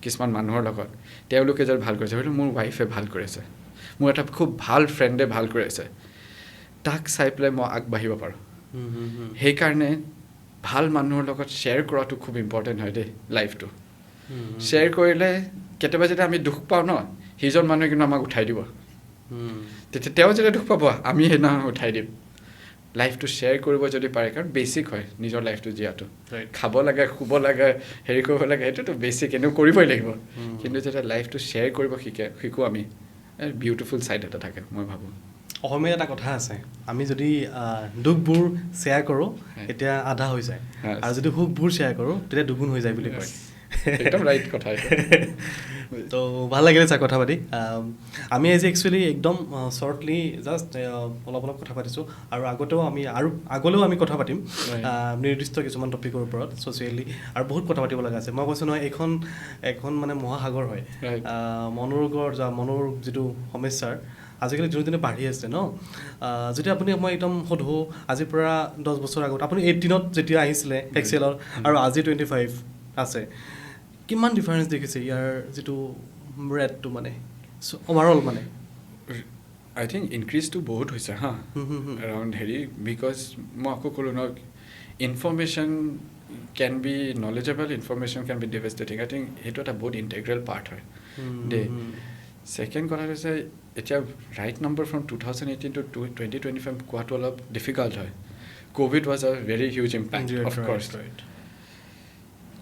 কিছুমান মানুহৰ লগত তেওঁলোকে যে ভাল কৰিছে হয়তো মোৰ ৱাইফে ভাল কৰিছে মোৰ এটা খুব ভাল ফ্ৰেণ্ডে ভাল কৰিছে তাক চাই পেলাই মই আগবাঢ়িব পাৰোঁ সেইকাৰণে ভাল মানুহৰ লগত শ্বেয়াৰ কৰাটো খুব ইম্পৰ্টেণ্ট হয় দেই লাইফটো শ্বেয়াৰ কৰিলে কেতিয়াবা যেতিয়া আমি দুখ পাওঁ ন সিজন মানুহে কিন্তু আমাক উঠাই দিব তেতিয়া তেওঁ যেতিয়া দুখ পাব আমি সেইদিনাখন উঠাই দিম লাইফটো শ্বেয়াৰ কৰিব যদি পাৰে কাৰণ বেছিক হয় নিজৰ লাইফটো জীয়াটো খাব লাগে শুব লাগে হেৰি কৰিব লাগে সেইটোতো বেছিক এনেও কৰিবই লাগিব কিন্তু যেতিয়া লাইফটো শ্বেয়াৰ কৰিব শিকোঁ আমি বিউটিফুল ছাইড এটা থাকে মই ভাবোঁ অসমীয়াত এটা কথা আছে আমি যদি দুখবোৰ শ্বেয়াৰ কৰোঁ তেতিয়া আধা হৈ যায় আৰু যদি সুখবোৰ শ্বেয়াৰ কৰোঁ তেতিয়া দুগুণ হৈ যায় বুলি কয় একদম ৰাইট কথা তো ভাল লাগিলে ছাৰ কথা পাতি আমি আজি একচুৱেলি একদম শ্বৰ্টলি জাষ্ট অলপ কথা পাতিছোঁ আৰু আগলৈও আমি কথা পাতিম নিৰ্দিষ্ট কিছুমান টপিকৰ ওপৰত ছ'চিয়েলি আৰু বহুত কথা পাতিব লগা আছে মই কৈছোঁ নহয় এখন মানে মহাসাগৰ হয় মনোৰোগৰ যিটো সমস্যাৰ আজিকালি দিনে দিনে বাঢ়ি আছে ন যদি আপুনি মই একদম সোধোঁ আজিৰ পৰা 10 বছৰ আগত আপুনি 18ত যেতিয়া আহিছিলে এক্সেলৰ আৰু আজি 25 আছে কিমান ডিফাৰেঞ্চ দেখিছে ইয়াৰ যিটো ৰেটটো মানে অভাৰঅল মানে আই থিংক ইনক্ৰিজটো বহুত হৈছে হা এৰাউণ্ড হেৰি বিকজ মই আকৌ ক'লোঁ ন information can be knowledgeable information can be devastating I think সেইটো এটা বহুত ইণ্টেগ্ৰেল পাৰ্ট হয় দেই ছেকেণ্ড কথা হৈছে এতিয়া ৰাইট নম্বৰ ফ্ৰম 2018 টু 2025 কোৱাটো অলপ ডিফিকাল্ট হয় ক'ভিড ৱাজ আ ভেৰি হিউজ ইম্পেক্ট অফক'ৰ্ছ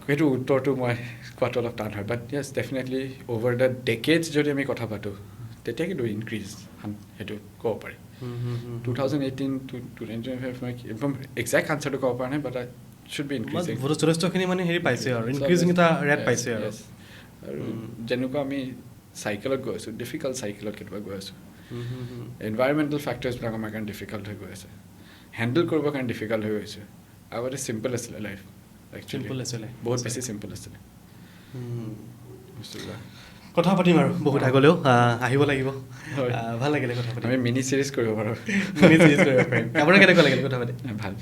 সেইটো উত্তৰটো মই কোৱাটো অলপ টান হয় বাট য়েছ ডেফিনেটলি অভাৰ দ্য ডেকেডছ যদি আমি কথা পাতোঁ তেতিয়া কিন্তু ইনক্ৰিজ সেইটো ক'ব পাৰি 2018 টু 2025 মই একদম একজেক্ট আনচাৰটো ক'ব পৰা নাই বাট শুড বি ইনক্ৰিজিং যথেষ্টখিনি মানে হেৰি পাইছে আৰু ইনক্ৰিজিং এটা ৰেট পাইছে আৰু যেনেকুৱা আমি চাইকেলত গৈ আছোঁ ডিফিকাল্ট চাইকেলত কেতিয়াবা গৈ আছোঁ এনভাইৰমেণ্টেল ফেক্টৰ্ছবিলাক আমাৰ কাৰণে ডিফিকাল্ট হৈ গৈ আছে হেণ্ডেল কৰিবৰ কাৰণে ডিফিকাল্ট হৈ গৈছে আগতে চিম্পল আছিলে লাইফ বহুত বেছি চিম্পল আছিলে কথা পাতিম আৰু বহুত আগলৈও আহিব লাগিব ভাল লাগিলে কথা পাতি আমি মিনি চিৰিজ কৰিব পাৰোঁ আপোনাৰ কেনেকুৱা লাগিলে কথা পাতি ভাল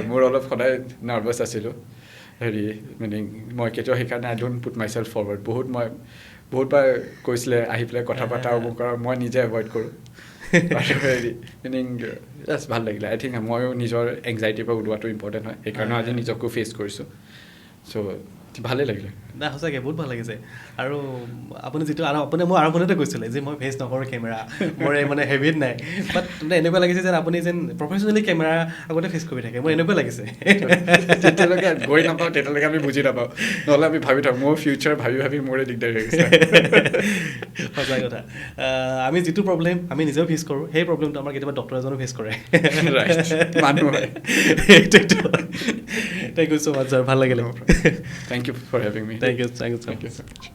মোৰ অলপ সদায় নাৰ্ভাছ আছিলোঁ হেৰি মানে মই কেতিয়াও সেইকাৰণে I don't put myself forward বহুতবাৰ কৈছিলে আহি পেলাই কথা পাতা আৰু মোক মই নিজে এভইড কৰোঁ হেৰি মিনিং জাষ্ট ভাল লাগিলে আই থিংক ময়ো নিজৰ এংজাইটিৰ পৰা ওলোৱাটো ইম্পৰ্টেণ্ট হয় সেইকাৰণে আজি নিজকো ফেচ কৰিছোঁ চ' ভালেই লাগিলে নাই সঁচাকৈ বহুত ভাল লাগিছে আৰু আপুনি যিটো আৰু আপুনি মই আৰম্ভণিতে কৈছিলে যে মই ফেচ নকৰোঁ কেমেৰা মোৰ মানে হেবিট নাই বাট এনেকুৱা লাগিছে যেন আপুনি যেন প্ৰফেচনেলি কেমেৰা আগতে ফেচ কৰি থাকে মোৰ এনেকুৱা লাগিছে যেতিয়ালৈকে গৈ নাপাওঁ তেতিয়ালৈকে আমি বুজি নাপাওঁ নহ'লে আমি ভাবি থাকোঁ মোৰ ফিউচাৰ ভাবি মোৰে দিগদাৰ হৈ গৈছে সঁচা কথা আমি যিটো প্ৰব্লেম আমি নিজেও ফেচ কৰোঁ সেই প্ৰব্লেমটো আমাৰ কেতিয়াবা ডক্টৰ এজনো ফেচ কৰে মানুহ হয় thank you so' much sir ভাল লাগিলে Thank you for having me. Thank you so much.